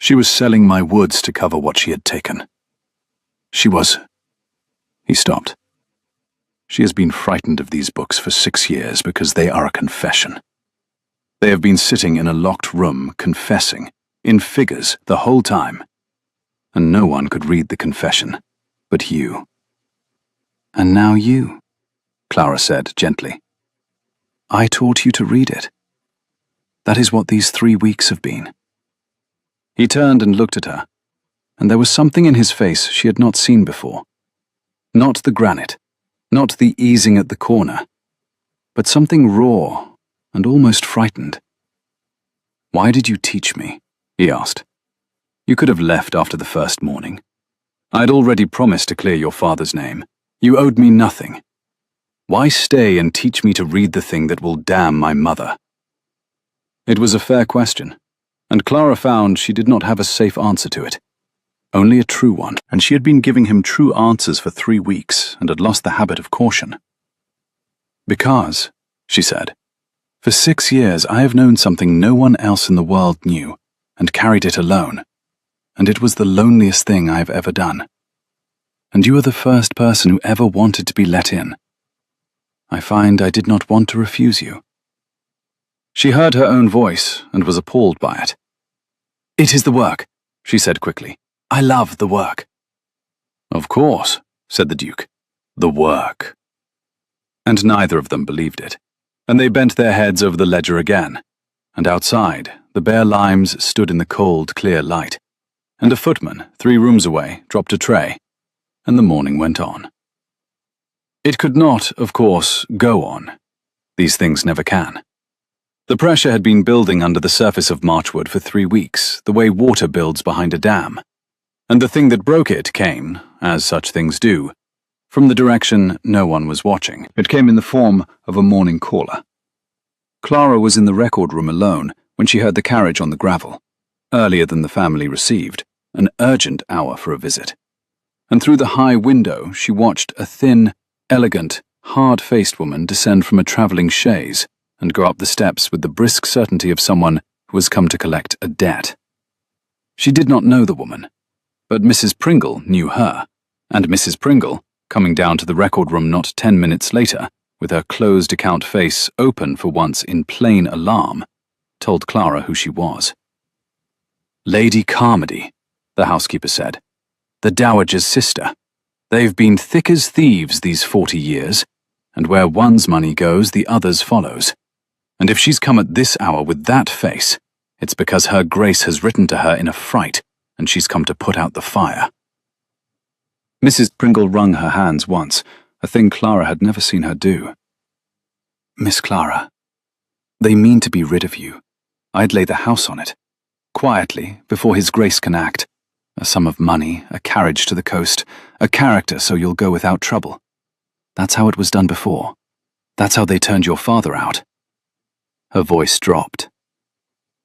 "She was selling my woods to cover what she had taken. She was—" He stopped. "She has been frightened of these books for 6 years because they are a confession. They have been sitting in a locked room confessing, in figures, the whole time. And no one could read the confession, but you." "And now you," Clara said gently. "I taught you to read it. That is what these 3 weeks have been." He turned and looked at her, and there was something in his face she had not seen before. Not the granite, not the easing at the corner, but something raw and almost frightened. "Why did you teach me?" he asked. "You could have left after the first morning. I had already promised to clear your father's name. You owed me nothing. Why stay and teach me to read the thing that will damn my mother?" It was a fair question, and Clara found she did not have a safe answer to it. Only a true one, and she had been giving him true answers for 3 weeks and had lost the habit of caution. "Because," she said, "for 6 years I have known something no one else in the world knew, and carried it alone, and it was the loneliest thing I have ever done. And you are the first person who ever wanted to be let in. I find I did not want to refuse you." She heard her own voice and was appalled by it. "It is the work," she said quickly. "I love the work." "Of course," said the Duke. "The work." And neither of them believed it, and they bent their heads over the ledger again, and outside, the bare limes stood in the cold, clear light, and a footman, 3 rooms away, dropped a tray, and the morning went on. It could not, of course, go on. These things never can. The pressure had been building under the surface of Marchwood for 3 weeks, the way water builds behind a dam. And the thing that broke it came, as such things do, from the direction no one was watching. It came in the form of a morning caller. Clara was in the record room alone when she heard the carriage on the gravel, earlier than the family received, an urgent hour for a visit. And through the high window she watched a thin, elegant, hard-faced woman descend from a travelling chaise and go up the steps with the brisk certainty of someone who has come to collect a debt. She did not know the woman, but Mrs. Pringle knew her, and Mrs. Pringle, coming down to the record room not 10 minutes later, with her closed account face open for once in plain alarm, told Clara who she was. "Lady Carmody," the housekeeper said. "The Dowager's sister. They've been thick as thieves these 40 years, and where one's money goes, the other's follows. And if she's come at this hour with that face, it's because her Grace has written to her in a fright, and she's come to put out the fire." Mrs. Pringle wrung her hands once, a thing Clara had never seen her do. "Miss Clara, they mean to be rid of you. I'd lay the house on it. Quietly, before His Grace can act. A sum of money, a carriage to the coast, a character so you'll go without trouble. That's how it was done before. That's how they turned your father out." Her voice dropped.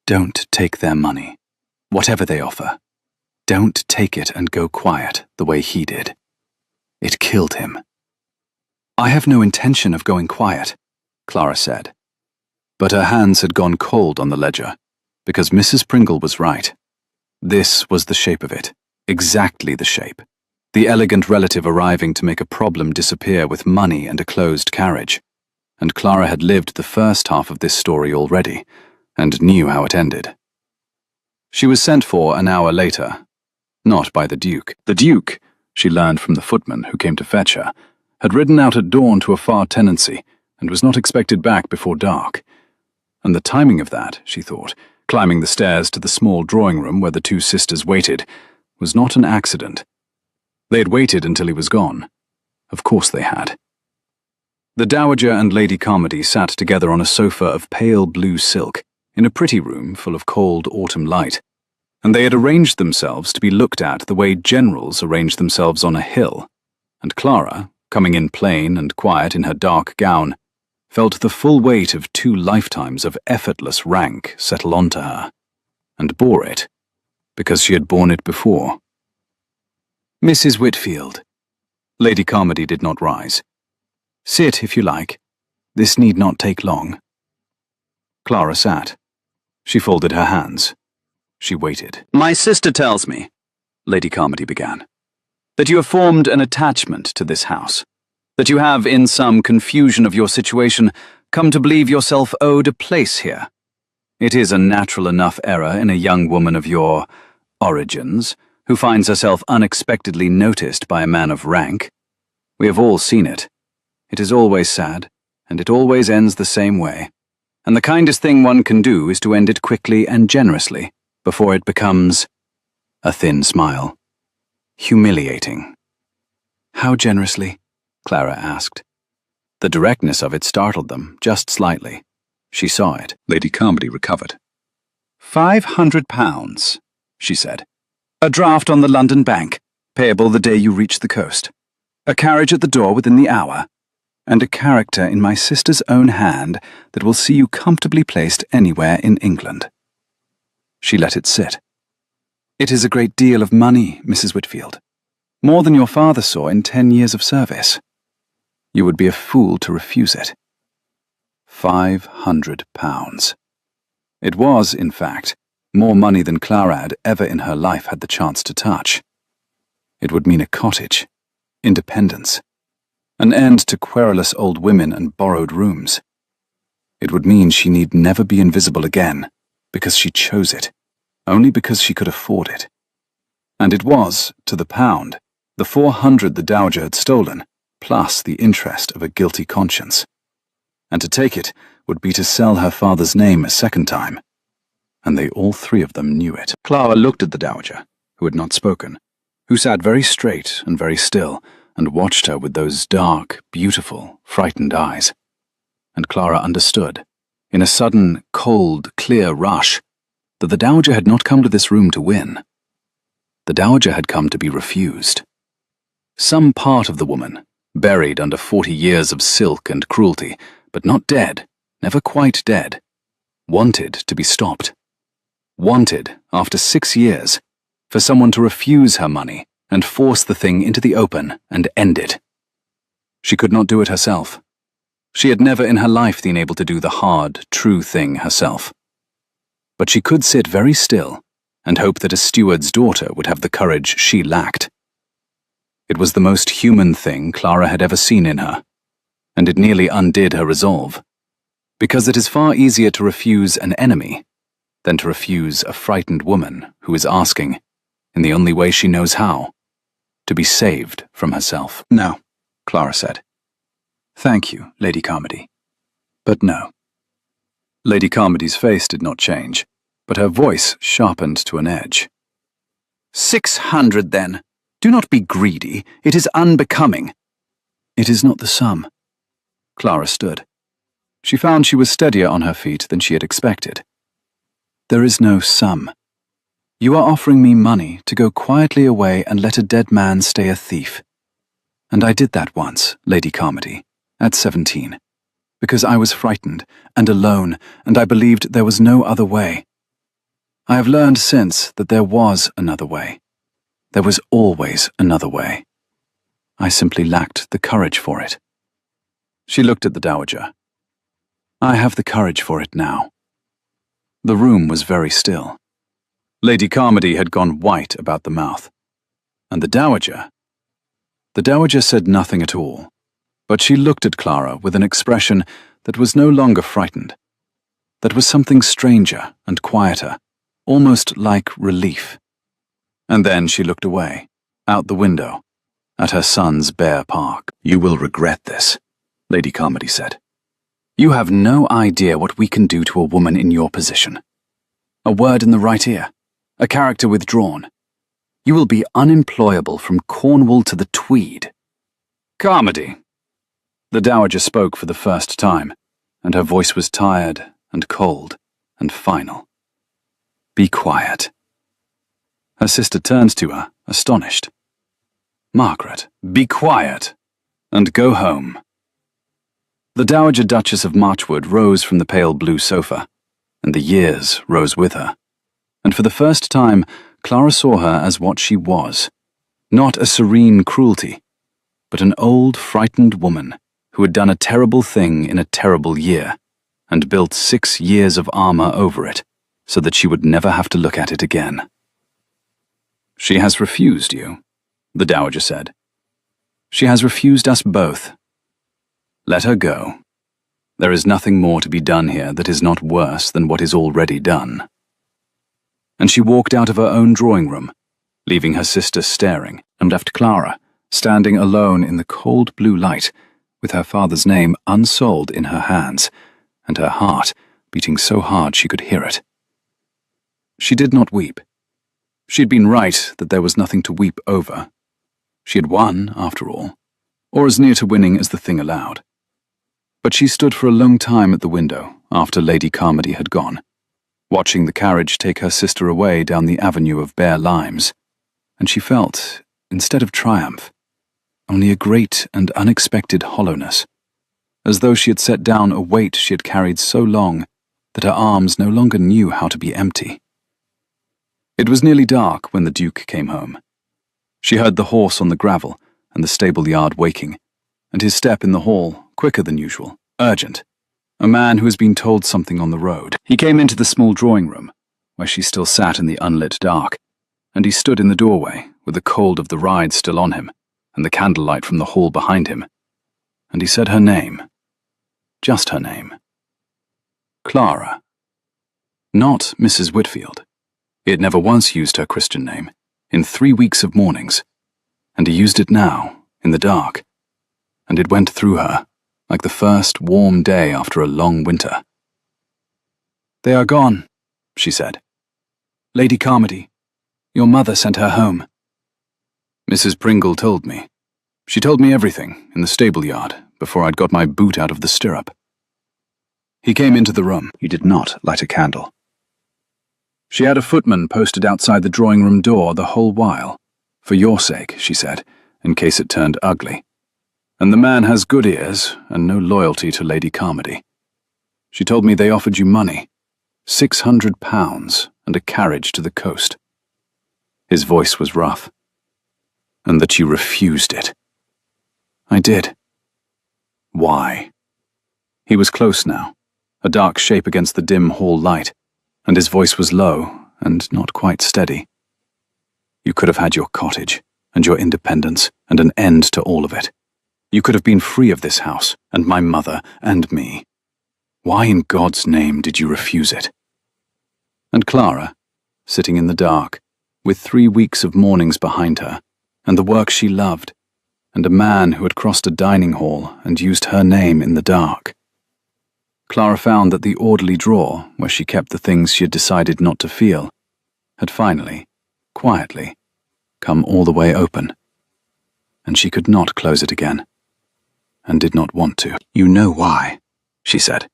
"Don't take their money, whatever they offer. Don't take it and go quiet the way he did. It killed him. "I have no intention of going quiet," Clara said. But her hands had gone cold on the ledger, because Mrs. Pringle was right. This was the shape of it, exactly the shape. The elegant relative arriving to make a problem disappear with money and a closed carriage. And Clara had lived the first half of this story already, and knew how it ended. She was sent for an hour later, not by the Duke. The Duke, she learned from the footman who came to fetch her, had ridden out at dawn to a far tenancy, and was not expected back before dark. And the timing of that, she thought, climbing the stairs to the small drawing room where the two sisters waited, was not an accident. They had waited until he was gone. Of course they had. The Dowager and Lady Carmody sat together on a sofa of pale blue silk, in a pretty room full of cold autumn light, and they had arranged themselves to be looked at the way generals arrange themselves on a hill, and Clara, coming in plain and quiet in her dark gown, felt the full weight of 2 lifetimes of effortless rank settle onto her, and bore it, because she had borne it before. "Mrs. Whitfield." Lady Carmody did not rise. "Sit, if you like. This need not take long." Clara sat. She folded her hands. She waited. "My sister tells me," Lady Carmody began, "that you have formed an attachment to this house, that you have, in some confusion of your situation, come to believe yourself owed a place here. It is a natural enough error in a young woman of your origins, who finds herself unexpectedly noticed by a man of rank. We have all seen it. It is always sad, and it always ends the same way. And the kindest thing one can do is to end it quickly and generously, before it becomes," a thin smile, "humiliating." "How generously?" Clara asked. The directness of it startled them, just slightly. She saw it. Lady Carmody recovered. £500, she said. "A draft on the London Bank, payable the day you reach the coast. A carriage at the door within the hour. And a character in my sister's own hand that will see you comfortably placed anywhere in England." She let it sit. "It is a great deal of money, Mrs. Whitfield. More than your father saw in 10 years of service. You would be a fool to refuse it." £500. It was, in fact, more money than Clara had ever in her life had the chance to touch. It would mean a cottage, independence, an end to querulous old women and borrowed rooms. It would mean she need never be invisible again, because she chose it, only because she could afford it. And it was, to the pound, the 400 the Dowager had stolen, plus the interest of a guilty conscience. And to take it would be to sell her father's name a second time. And they all 3 of them knew it. Clara looked at the Dowager, who had not spoken, who sat very straight and very still, and watched her with those dark, beautiful, frightened eyes. And Clara understood, in a sudden, cold, clear rush, that the Dowager had not come to this room to win. The Dowager had come to be refused. Some part of the woman, buried under 40 years of silk and cruelty, but not dead, never quite dead, wanted to be stopped. Wanted, after 6 years, for someone to refuse her money and force the thing into the open and end it. She could not do it herself. She had never in her life been able to do the hard, true thing herself. But she could sit very still and hope that a steward's daughter would have the courage she lacked. It was the most human thing Clara had ever seen in her, and it nearly undid her resolve, because it is far easier to refuse an enemy than to refuse a frightened woman who is asking, in the only way she knows how, to be saved from herself. "No," Clara said. "Thank you, Lady Carmody, but no." Lady Carmody's face did not change, but her voice sharpened to an edge. 600, then. Do not be greedy. It is unbecoming." "It is not the sum." Clara stood. She found she was steadier on her feet than she had expected. "There is no sum. You are offering me money to go quietly away and let a dead man stay a thief. And I did that once, Lady Carmody, at 17, because I was frightened and alone, and I believed there was no other way. I have learned since that there was another way. There was always another way. I simply lacked the courage for it." She looked at the Dowager. I have the courage for it now. The room was very still. Lady Carmody had gone white about the mouth. And the Dowager said nothing at all, but she looked at Clara with an expression that was no longer frightened. That was something stranger and quieter, almost like relief. And then she looked away, out the window, at her son's bare park. You will regret this, Lady Carmody said. You have no idea what we can do to a woman in your position. A word in the right ear, a character withdrawn. You will be unemployable from Cornwall to the Tweed. Carmody. The Dowager spoke for the first time, and her voice was tired and cold and final. Be quiet. Her sister turned to her, astonished. Margaret, be quiet, and go home. The Dowager Duchess of Marchwood rose from the pale blue sofa, and the years rose with her. And for the first time, Clara saw her as what she was, not a serene cruelty, but an old, frightened woman who had done a terrible thing in a terrible year, and built 6 years of armor over it, so that she would never have to look at it again. She has refused you, the Dowager said. She has refused us both. Let her go. There is nothing more to be done here that is not worse than what is already done. And she walked out of her own drawing room, leaving her sister staring, and left Clara standing alone in the cold blue light, with her father's name unsold in her hands, and her heart beating so hard she could hear it. She did not weep. She had been right that there was nothing to weep over. She had won, after all, or as near to winning as the thing allowed. But she stood for a long time at the window after Lady Carmody had gone, watching the carriage take her sister away down the avenue of bare limes, and she felt, instead of triumph, only a great and unexpected hollowness, as though she had set down a weight she had carried so long that her arms no longer knew how to be empty. It was nearly dark when the Duke came home. She heard the horse on the gravel and the stable yard waking, and his step in the hall, quicker than usual, urgent, a man who has been told something on the road. He came into the small drawing room, where she still sat in the unlit dark, and he stood in the doorway, with the cold of the ride still on him, and the candlelight from the hall behind him, and he said her name. Just her name. Clara. Not Mrs. Whitfield. He had never once used her Christian name, in 3 weeks of mornings, and he used it now, in the dark, and it went through her, like the first warm day after a long winter. They are gone, she said. Lady Carmody, your mother sent her home. Mrs. Pringle told me. She told me everything, in the stable yard, before I'd got my boot out of the stirrup. He came into the room. He did not light a candle. She had a footman posted outside the drawing-room door the whole while. For your sake, she said, in case it turned ugly. And the man has good ears, and no loyalty to Lady Carmody. She told me they offered you money, £600, and a carriage to the coast. His voice was rough. And that you refused it. I did. Why? He was close now, a dark shape against the dim hall light, and his voice was low and not quite steady. You could have had your cottage, and your independence, and an end to all of it. You could have been free of this house, and my mother, and me. Why in God's name did you refuse it? And Clara, sitting in the dark, with 3 weeks of mornings behind her, and the work she loved, and a man who had crossed a dining hall and used her name in the dark. Clara found that the orderly drawer, where she kept the things she had decided not to feel, had finally, quietly, come all the way open, and she could not close it again, and did not want to. You know why, she said.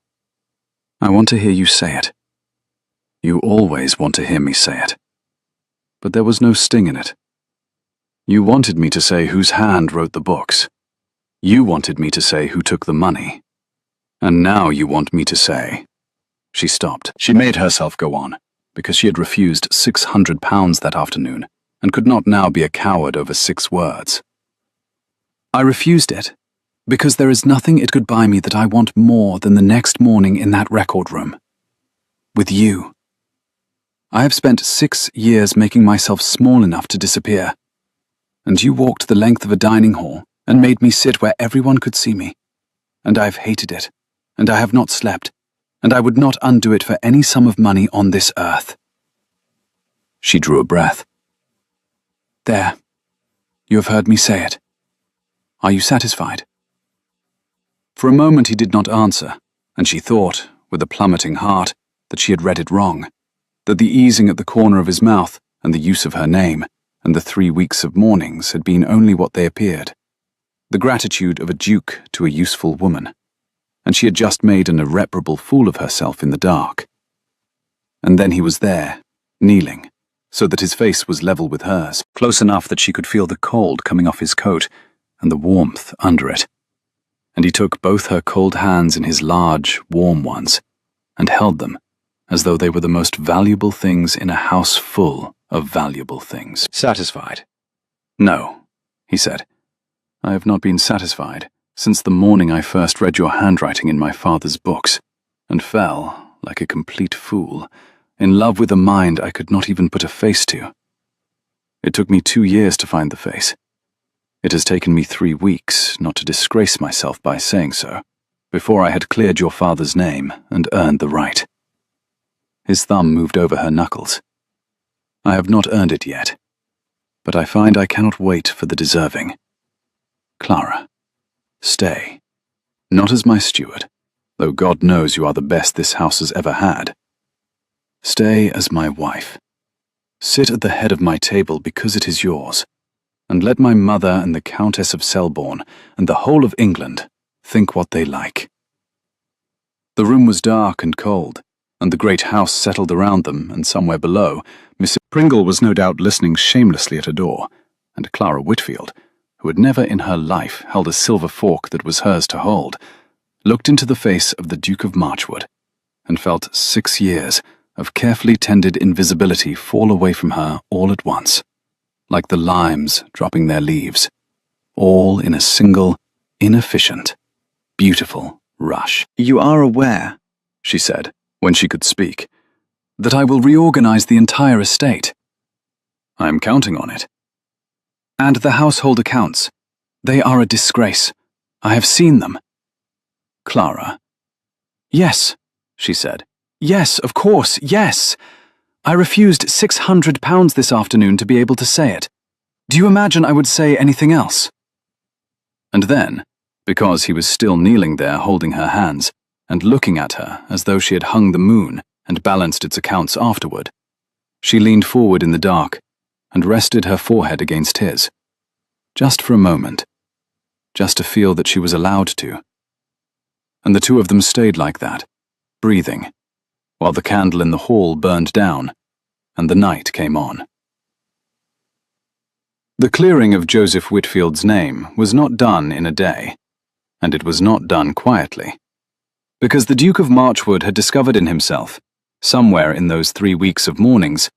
I want to hear you say it. You always want to hear me say it. But there was no sting in it. You wanted me to say whose hand wrote the books. You wanted me to say who took the money. And now you want me to say... She stopped. She made herself go on, because she had refused £600 that afternoon, and could not now be a coward over 6 words. I refused it, Because there is nothing it could buy me that I want more than the next morning in that record room. With you. I have spent 6 years making myself small enough to disappear. And you walked the length of a dining hall and made me sit where everyone could see me. And I have hated it, and I have not slept, and I would not undo it for any sum of money on this earth. She drew a breath. There. You have heard me say it. Are you satisfied? For a moment he did not answer, and she thought, with a plummeting heart, that she had read it wrong, that the easing at the corner of his mouth and the use of her name and the 3 weeks of mornings had been only what they appeared, the gratitude of a duke to a useful woman, and she had just made an irreparable fool of herself in the dark. And then he was there, kneeling, so that his face was level with hers, close enough that she could feel the cold coming off his coat and the warmth under it. And he took both her cold hands in his large, warm ones, and held them as though they were the most valuable things in a house full of valuable things. Satisfied? No, he said. I have not been satisfied since the morning I first read your handwriting in my father's books, and fell, like a complete fool, in love with a mind I could not even put a face to. It took me 2 years to find the face. It has taken me 3 weeks not to disgrace myself by saying so, before I had cleared your father's name and earned the right. His thumb moved over her knuckles. I have not earned it yet, but I find I cannot wait for the deserving. Clara, stay. Not as my steward, though God knows you are the best this house has ever had. Stay as my wife. Sit at the head of my table because it is yours, and let my mother and the Countess of Selborne and the whole of England think what they like. The room was dark and cold, and the great house settled around them, and somewhere below, Miss Pringle was no doubt listening shamelessly at a door, and Clara Whitfield, who had never in her life held a silver fork that was hers to hold, looked into the face of the Duke of Marchwood, and felt 6 years of carefully tended invisibility fall away from her all at once, like the limes dropping their leaves, all in a single, inefficient, beautiful rush. You are aware, she said, when she could speak, that I will reorganize the entire estate. I am counting on it. And the household accounts. They are a disgrace. I have seen them. Clara. Yes, she said. Yes, of course, yes. I refused £600 this afternoon to be able to say it. Do you imagine I would say anything else? And then, because he was still kneeling there holding her hands, and looking at her as though she had hung the moon and balanced its accounts afterward, she leaned forward in the dark and rested her forehead against his, just for a moment, just to feel that she was allowed to. And the two of them stayed like that, breathing, while the candle in the hall burned down and the night came on. The clearing of Joseph Whitfield's name was not done in a day, and it was not done quietly, because the Duke of Marchwood had discovered in himself, somewhere in those 3 weeks of mornings,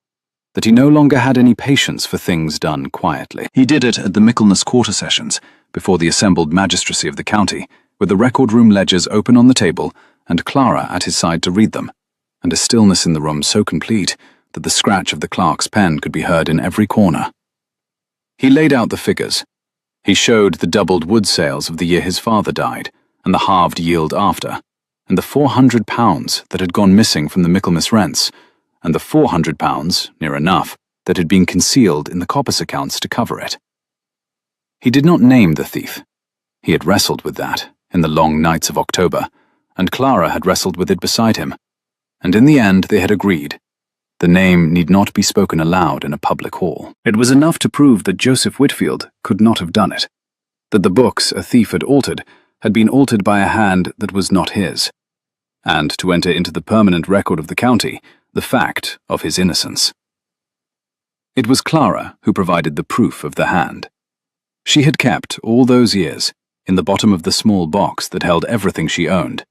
that he no longer had any patience for things done quietly. He did it at the Michaelmas quarter sessions, before the assembled magistracy of the county, with the record room ledgers open on the table and Clara at his side to read them, and a stillness in the room so complete that the scratch of the clerk's pen could be heard in every corner. He laid out the figures. He showed the doubled wood sales of the year his father died, and the halved yield after, and the £400 that had gone missing from the Michaelmas rents, and the £400, near enough, that had been concealed in the coppice accounts to cover it. He did not name the thief. He had wrestled with that in the long nights of October, and Clara had wrestled with it beside him, and in the end they had agreed. The name need not be spoken aloud in a public hall. It was enough to prove that Joseph Whitfield could not have done it, that the books a thief had been altered by a hand that was not his, and to enter into the permanent record of the county the fact of his innocence. It was Clara who provided the proof of the hand. She had kept, all those years, in the bottom of the small box that held everything she owned,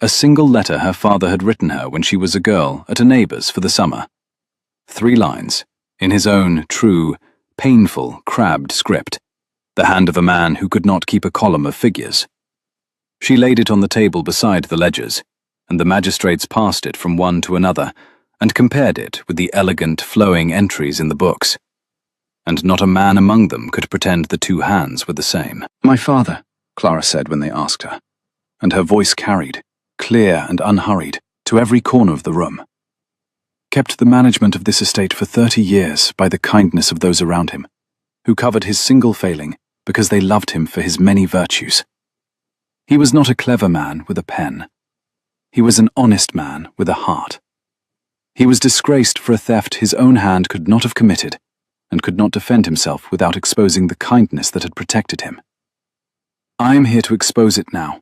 a single letter her father had written her when she was a girl at a neighbour's for the summer. 3 lines, in his own true, painful, crabbed script, the hand of a man who could not keep a column of figures, She laid it on the table beside the ledgers, and the magistrates passed it from one to another and compared it with the elegant, flowing entries in the books. And not a man among them could pretend the two hands were the same. "My father," Clara said when they asked her, and her voice carried, clear and unhurried, to every corner of the room. "Kept the management of this estate for 30 years by the kindness of those around him, who covered his single failing because they loved him for his many virtues. He was not a clever man with a pen. He was an honest man with a heart. He was disgraced for a theft his own hand could not have committed, and could not defend himself without exposing the kindness that had protected him. I am here to expose it now,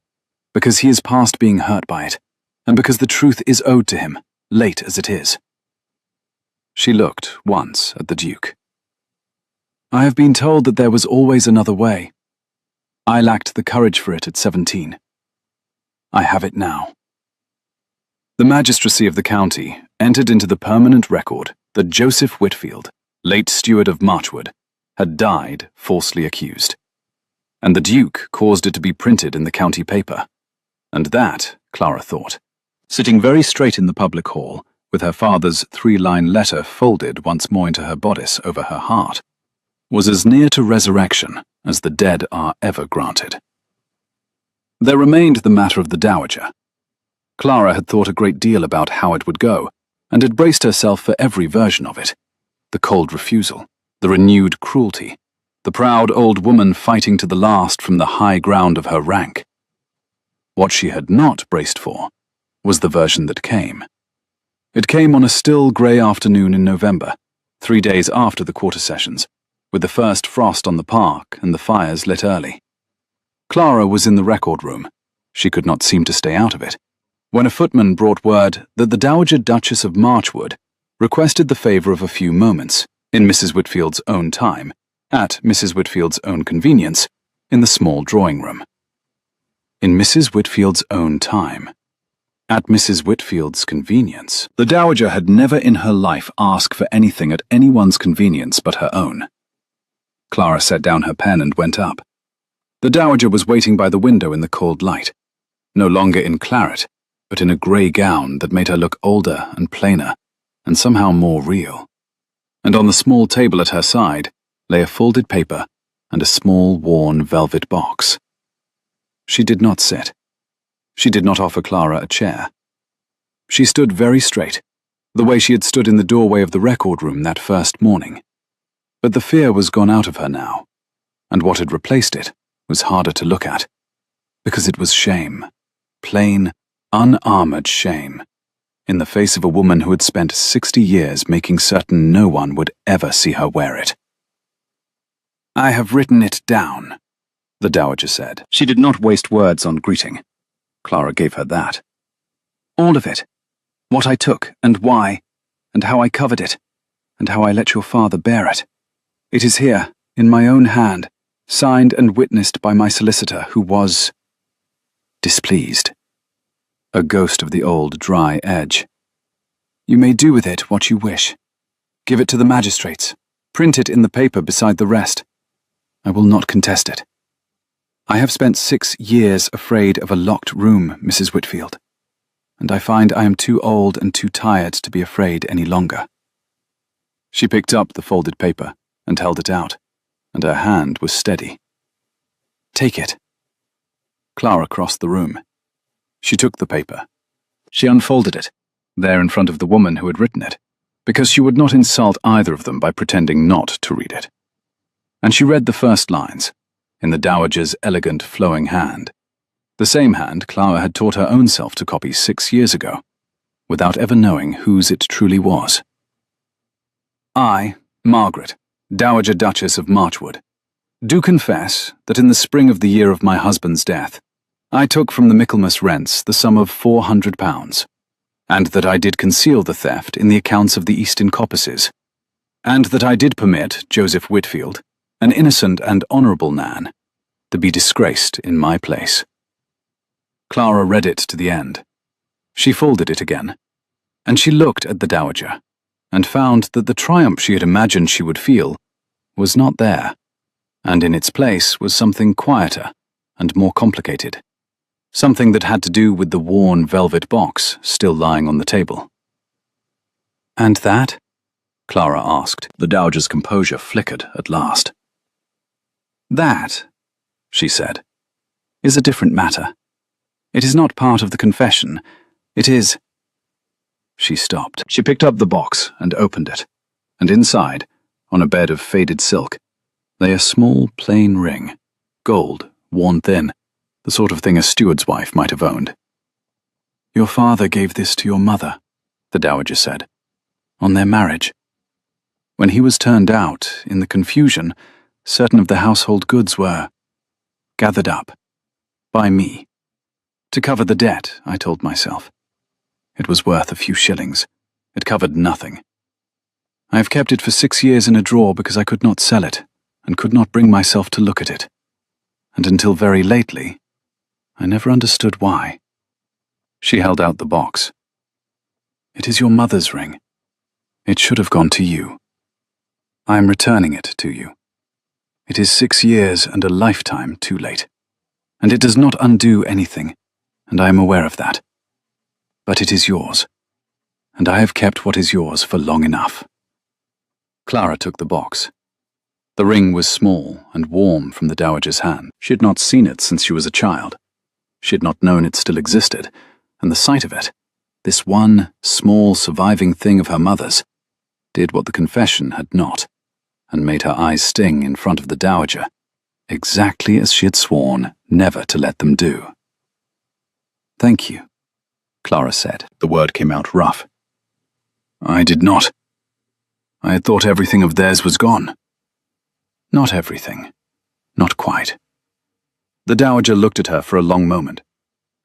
because he is past being hurt by it, and because the truth is owed to him, late as it is." She looked once at the Duke. "I have been told that there was always another way. I lacked the courage for it at 17. I have it now." The magistracy of the county entered into the permanent record that Joseph Whitfield, late steward of Marchwood, had died falsely accused. And the Duke caused it to be printed in the county paper. And that, Clara thought, sitting very straight in the public hall, with her father's 3-line letter folded once more into her bodice over her heart, was as near to resurrection as the dead are ever granted. There remained the matter of the dowager. Clara had thought a great deal about how it would go, and had braced herself for every version of it. The cold refusal, the renewed cruelty, the proud old woman fighting to the last from the high ground of her rank. What she had not braced for was the version that came. It came on a still grey afternoon in November, 3 days after the quarter sessions, with the first frost on the park and the fires lit early. Clara was in the record room. She could not seem to stay out of it, when a footman brought word that the Dowager Duchess of Marchwood requested the favour of a few moments, in Mrs. Whitfield's own time, at Mrs. Whitfield's own convenience, in the small drawing-room. In Mrs. Whitfield's own time, at Mrs. Whitfield's convenience. The Dowager had never in her life asked for anything at anyone's convenience but her own. Clara set down her pen and went up. The Dowager was waiting by the window in the cold light, no longer in claret, but in a grey gown that made her look older and plainer, and somehow more real. And on the small table at her side lay a folded paper and a small worn velvet box. She did not sit. She did not offer Clara a chair. She stood very straight, the way she had stood in the doorway of the record room that first morning. But the fear was gone out of her now, and what had replaced it was harder to look at, because it was shame, plain, unarmoured shame, in the face of a woman who had spent 60 years making certain no one would ever see her wear it. "I have written it down," the Dowager said. She did not waste words on greeting. Clara gave her that. "All of it. What I took, and why, and how I covered it, and how I let your father bear it. It is here, in my own hand, signed and witnessed by my solicitor, who was displeased. A ghost of the old dry edge. You may do with it what you wish. Give it to the magistrates. Print it in the paper beside the rest. I will not contest it. I have spent 6 years afraid of a locked room, Mrs. Whitfield, and I find I am too old and too tired to be afraid any longer." She picked up the folded paper and held it out, and her hand was steady. "Take it." Clara crossed the room. She took the paper. She unfolded it, there in front of the woman who had written it, because she would not insult either of them by pretending not to read it. And she read the first lines, in the Dowager's elegant, flowing hand, the same hand Clara had taught her own self to copy 6 years ago, without ever knowing whose it truly was. "I, Margaret, Dowager Duchess of Marchwood, do confess that in the spring of the year of my husband's death, I took from the Michaelmas rents the sum of £400, and that I did conceal the theft in the accounts of the Eastern coppices, and that I did permit Joseph Whitfield, an innocent and honourable man, to be disgraced in my place." Clara read it to the end. She folded it again, and she looked at the Dowager, and found that the triumph she had imagined she would feel was not there, and in its place was something quieter and more complicated. something that had to do with the worn velvet box still lying on the table. "And that?" Clara asked. The Dowager's composure flickered at last. "That," she said, "is a different matter. It is not part of the confession. It is—" She stopped. She picked up the box and opened it, and inside, on a bed of faded silk, lay a small plain ring, gold, worn thin, the sort of thing a steward's wife might have owned. "Your father gave this to your mother," the Dowager said, "on their marriage. When he was turned out, in the confusion, certain of the household goods were gathered up by me. To cover the debt, I told myself. It was worth a few shillings. It covered nothing. I have kept it for 6 years in a drawer because I could not sell it, and could not bring myself to look at it. And until very lately, I never understood why." She held out the box. "It is your mother's ring. It should have gone to you. I am returning it to you. It is 6 years and a lifetime too late, and it does not undo anything, and I am aware of that. But it is yours, and I have kept what is yours for long enough." Clara took the box. The ring was small and warm from the Dowager's hand. She had not seen it since she was a child. She had not known it still existed, and the sight of it, this one small surviving thing of her mother's, did what the confession had not, and made her eyes sting in front of the Dowager, exactly as she had sworn never to let them do. "Thank you," Clara said. The word came out rough. "I did not. I had thought everything of theirs was gone." "Not everything. Not quite." The Dowager looked at her for a long moment,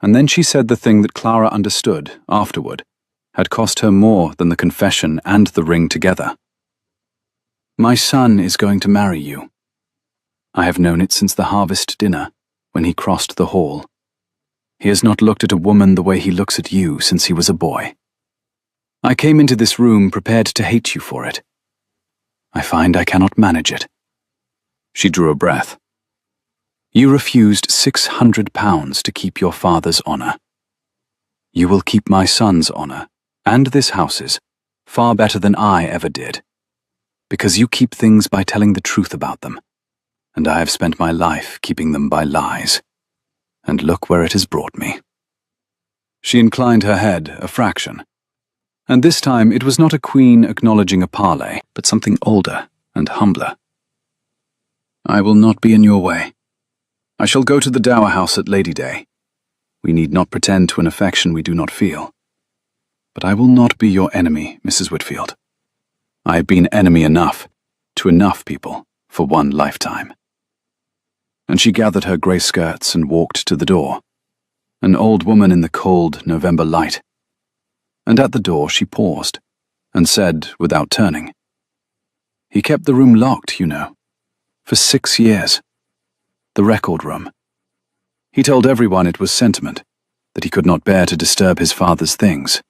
and then she said the thing that Clara understood, afterward, had cost her more than the confession and the ring together. "My son is going to marry you. I have known it since the harvest dinner, when he crossed the hall. He has not looked at a woman the way he looks at you since he was a boy. I came into this room prepared to hate you for it. I find I cannot manage it." She drew a breath. "You refused £600 to keep your father's honor. You will keep my son's honor, and this house's, far better than I ever did, because you keep things by telling the truth about them, and I have spent my life keeping them by lies. And look where it has brought me." She inclined her head a fraction, and this time it was not a queen acknowledging a parley, but something older and humbler. "I will not be in your way. I shall go to the Dower House at Lady Day. We need not pretend to an affection we do not feel. But I will not be your enemy, Mrs. Whitfield. I have been enemy enough, to enough people, for one lifetime." And she gathered her grey skirts and walked to the door, an old woman in the cold November light. And at the door she paused, and said, without turning, "He kept the room locked, you know, for 6 years. The record room. He told everyone it was sentiment, that he could not bear to disturb his father's things."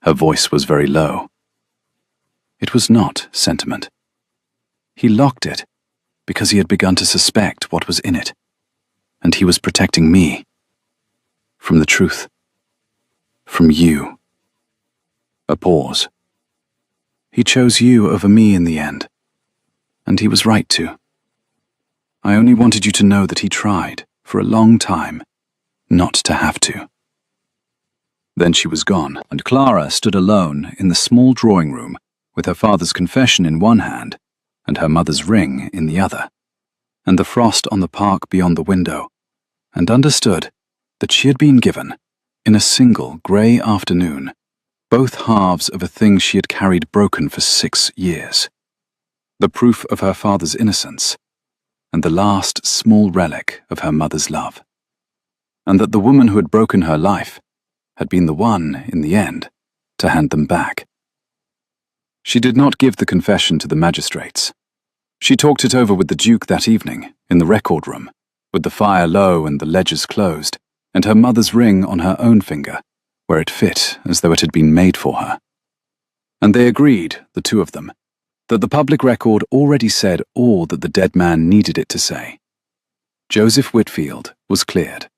Her voice was very low. "It was not sentiment. He locked it because he had begun to suspect what was in it, and he was protecting me. From the truth. From you." A pause. "He chose you over me in the end, and he was right to. I only wanted you to know that he tried, for a long time, not to have to." Then she was gone, and Clara stood alone in the small drawing room with her father's confession in one hand and her mother's ring in the other, and the frost on the park beyond the window, and understood that she had been given, in a single grey afternoon, both halves of a thing she had carried broken for 6 years, the proof of her father's innocence, and the last small relic of her mother's love, and that the woman who had broken her life had been the one, in the end, to hand them back. She did not give the confession to the magistrates. She talked it over with the Duke that evening, in the record room, with the fire low and the ledgers closed, and her mother's ring on her own finger, where it fit as though it had been made for her. And they agreed, the two of them, that the public record already said all that the dead man needed it to say. Joseph Whitfield was cleared.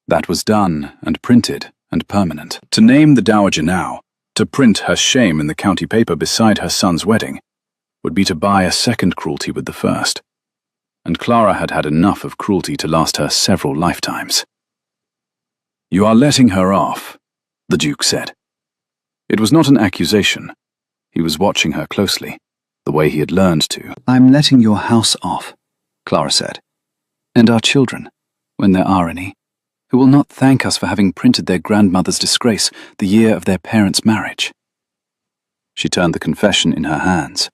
That was done and printed and permanent. To name the dowager now, to print her shame in the county paper beside her son's wedding, would be to buy a second cruelty with the first. And Clara had had enough of cruelty to last her several lifetimes. "You are letting her off," the Duke said. It was not an accusation. He was watching her closely, the way he had learned to. "I'm letting your house off," Clara said. "And our children, when there are any, who will not thank us for having printed their grandmother's disgrace the year of their parents' marriage." She turned the confession in her hands.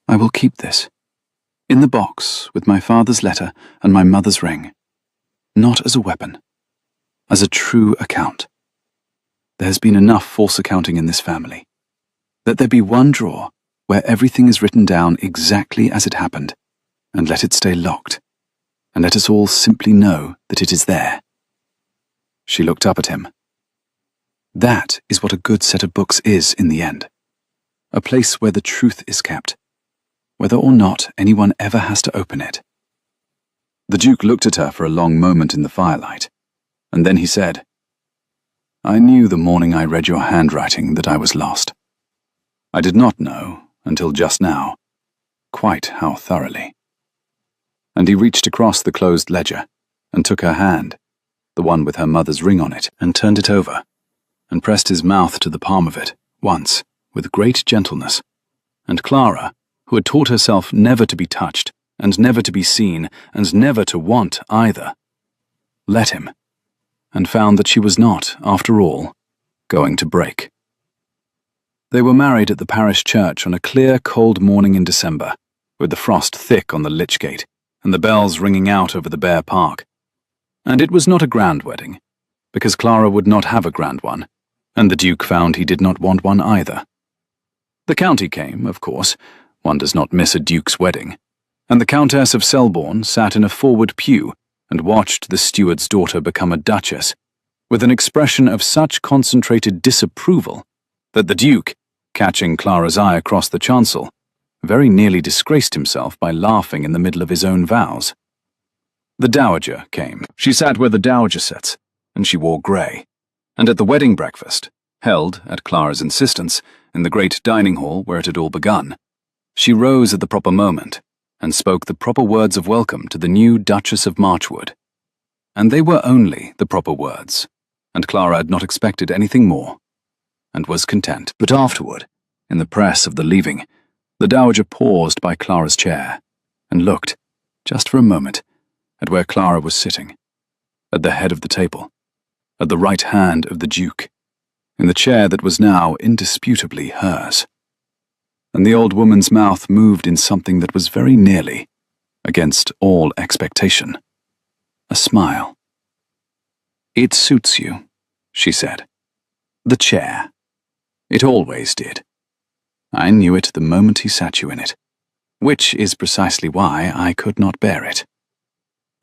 "I will keep this, in the box with my father's letter and my mother's ring, not as a weapon, as a true account. There has been enough false accounting in this family. Let there be one drawer where everything is written down exactly as it happened, and let it stay locked, and let us all simply know that it is there." She looked up at him. "That is what a good set of books is in the end. A place where the truth is kept, whether or not anyone ever has to open it." The Duke looked at her for a long moment in the firelight, and then he said, "I knew the morning I read your handwriting that I was lost. I did not know, until just now, quite how thoroughly." And he reached across the closed ledger and took her hand, the one with her mother's ring on it, and turned it over, and pressed his mouth to the palm of it, once, with great gentleness. And Clara, who had taught herself never to be touched, and never to be seen, and never to want either, let him, and found that she was not, after all, going to break. They were married at the parish church on a clear, cold morning in December, with the frost thick on the lich gate, and the bells ringing out over the bare park. And it was not a grand wedding, because Clara would not have a grand one, and the Duke found he did not want one either. The county came, of course. One does not miss a duke's wedding. And the Countess of Selborne sat in a forward pew and watched the steward's daughter become a duchess, with an expression of such concentrated disapproval that the Duke, catching Clara's eye across the chancel, very nearly disgraced himself by laughing in the middle of his own vows. The dowager came. She sat where the dowager sits, and she wore grey. And at the wedding breakfast, held, at Clara's insistence, in the great dining hall where it had all begun, she rose at the proper moment and spoke the proper words of welcome to the new Duchess of Marchwood. And they were only the proper words, and Clara had not expected anything more, and was content. But afterward, in the press of the leaving, the dowager paused by Clara's chair, and looked, just for a moment, at where Clara was sitting, at the head of the table, at the right hand of the Duke, in the chair that was now indisputably hers. And the old woman's mouth moved in something that was very nearly, against all expectation, a smile. "It suits you," she said. "The chair. It always did. I knew it the moment he sat you in it, which is precisely why I could not bear it."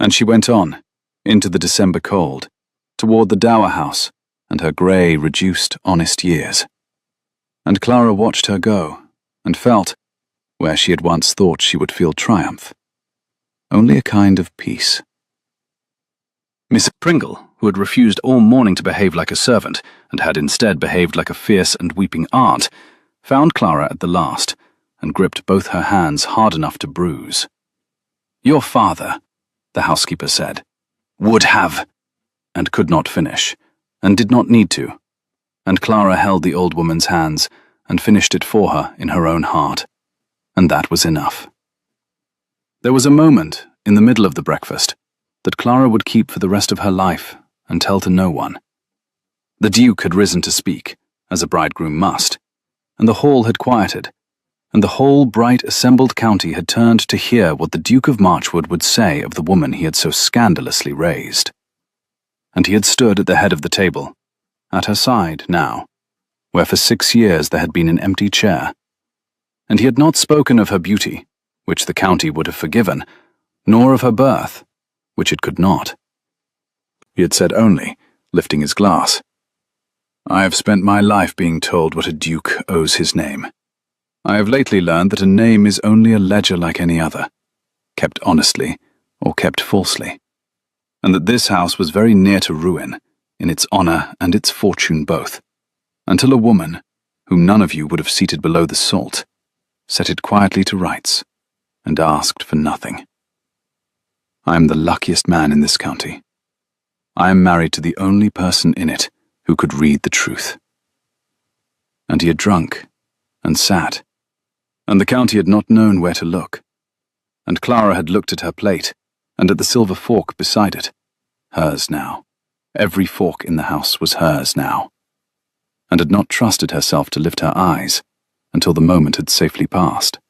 And she went on, into the December cold, toward the dower house and her grey, reduced, honest years. And Clara watched her go, and felt, where she had once thought she would feel triumph, only a kind of peace. Miss Pringle, who had refused all morning to behave like a servant, and had instead behaved like a fierce and weeping aunt, found Clara at the last, and gripped both her hands hard enough to bruise. "Your father," the housekeeper said, "would have," and could not finish, and did not need to, and Clara held the old woman's hands and finished it for her in her own heart, and that was enough. There was a moment, in the middle of the breakfast, that Clara would keep for the rest of her life and tell to no one. The Duke had risen to speak, as a bridegroom must, and the hall had quieted, and the whole bright assembled county had turned to hear what the Duke of Marchwood would say of the woman he had so scandalously raised. And he had stood at the head of the table, at her side now, where for 6 years there had been an empty chair, and he had not spoken of her beauty, which the county would have forgiven, nor of her birth, which it could not. He had said only, lifting his glass, "I have spent my life being told what a duke owes his name. I have lately learned that a name is only a ledger like any other, kept honestly or kept falsely. and that this house was very near to ruin, in its honor and its fortune both, until a woman, whom none of you would have seated below the salt, set it quietly to rights, and asked for nothing. I am the luckiest man in this county. I am married to the only person in it who could read the truth. And he had drunk, and sat, and the county had not known where to look, and Clara had looked at her plate, and at the silver fork beside it, hers now. Every fork in the house was hers now, and had not trusted herself to lift her eyes until the moment had safely passed.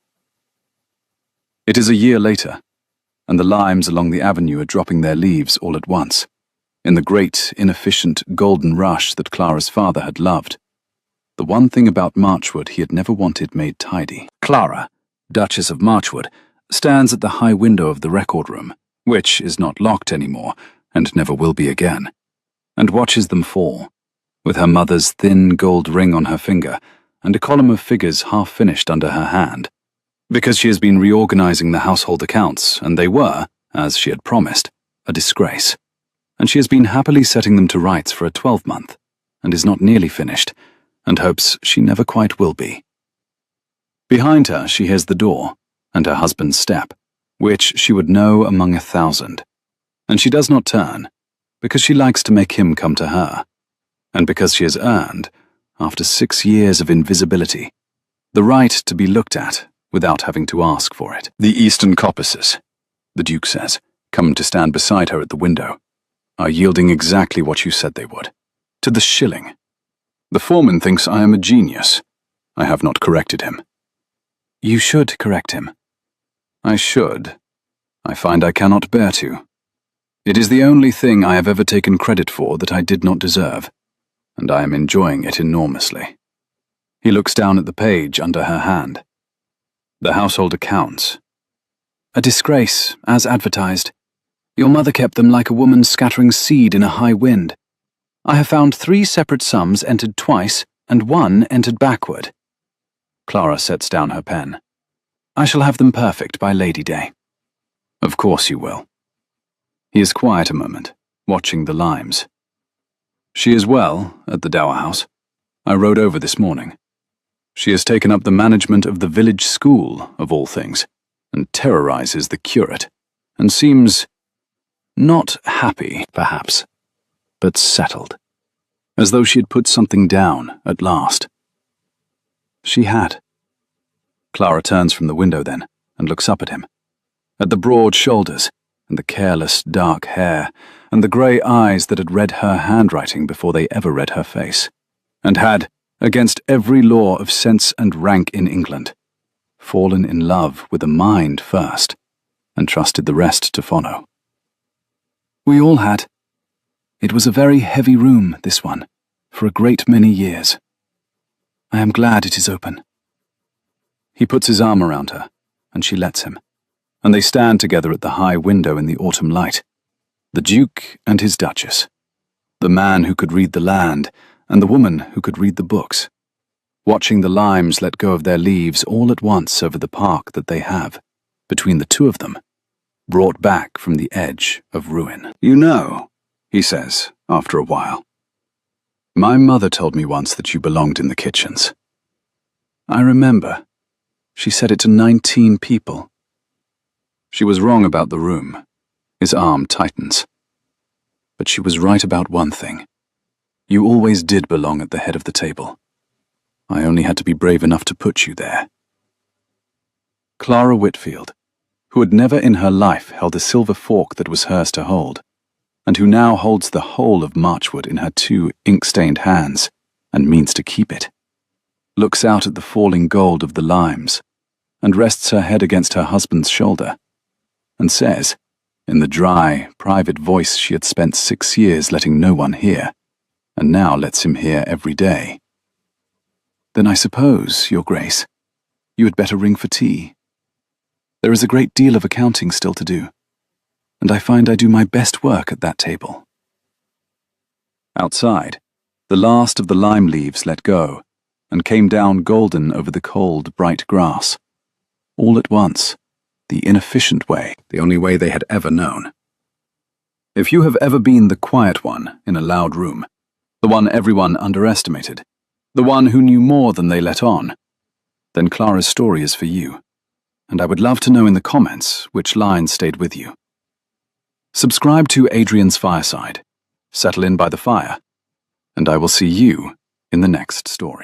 It is a year later, and the limes along the avenue are dropping their leaves all at once, in the great, inefficient, golden rush that Clara's father had loved. The one thing about Marchwood he had never wanted made tidy. Clara, Duchess of Marchwood, stands at the high window of the record room, which is not locked anymore, and never will be again, and watches them fall, with her mother's thin gold ring on her finger, and a column of figures half finished under her hand, because she has been reorganizing the household accounts, and they were, as she had promised, a disgrace, and she has been happily setting them to rights for a 12-month, and is not nearly finished, and hopes she never quite will be. Behind her she hears the door, and her husband's step, which she would know among 1,000, and she does not turn, because she likes to make him come to her, and because she has earned, after 6 years of invisibility, the right to be looked at without having to ask for it. The Eastern coppices, the Duke says, come to stand beside her at the window, are yielding exactly what you said they would, to the shilling. The foreman thinks I am a genius. I have not corrected him. You should correct him. I should. I find I cannot bear to. It is the only thing I have ever taken credit for that I did not deserve, and I am enjoying it enormously. He looks down at the page under her hand. The household accounts. A disgrace, as advertised. Your mother kept them like a woman scattering seed in a high wind. I have found 3 separate sums entered twice, and 1 entered backward. Clara sets down her pen. I shall have them perfect by Lady Day. Of course you will. He is quiet a moment, watching the limes. She is well at the Dower House. I rode over this morning. She has taken up the management of the village school, of all things, and terrorizes the curate, and seems not happy, perhaps, but settled, as though she had put something down at last. She had. Clara turns from the window then, and looks up at him, at the broad shoulders, and the careless, dark hair, and the grey eyes that had read her handwriting before they ever read her face, and had, against every law of sense and rank in England, fallen in love with a mind first, and trusted the rest to follow. We all had. It was a very heavy room, this one, for a great many years. I am glad it is open. He puts his arm around her, and she lets him, and they stand together at the high window in the autumn light, the Duke and his Duchess, the man who could read the land, and the woman who could read the books, watching the limes let go of their leaves all at once over the park that they have, between the two of them, brought back from the edge of ruin. You know, he says, after a while, my mother told me once that you belonged in the kitchens. I remember. She said it to 19 people. She was wrong about the room. His arm tightens. But she was right about one thing. You always did belong at the head of the table. I only had to be brave enough to put you there. Clara Whitfield, who had never in her life held a silver fork that was hers to hold, and who now holds the whole of Marchwood in her 2 ink-stained hands, and means to keep it, looks out at the falling gold of the limes, and rests her head against her husband's shoulder, and says, in the dry, private voice she had spent 6 years letting no one hear, and now lets him hear every day, Then I suppose, Your Grace, you had better ring for tea. There is a great deal of accounting still to do, and I find I do my best work at that table. Outside, the last of the lime leaves let go, and came down golden over the cold, bright grass. All at once, the inefficient way, the only way they had ever known. If you have ever been the quiet one in a loud room, the one everyone underestimated, the one who knew more than they let on, then Clara's story is for you, and I would love to know in the comments which line stayed with you. Subscribe to Adrian's Fireside, settle in by the fire, and I will see you in the next story.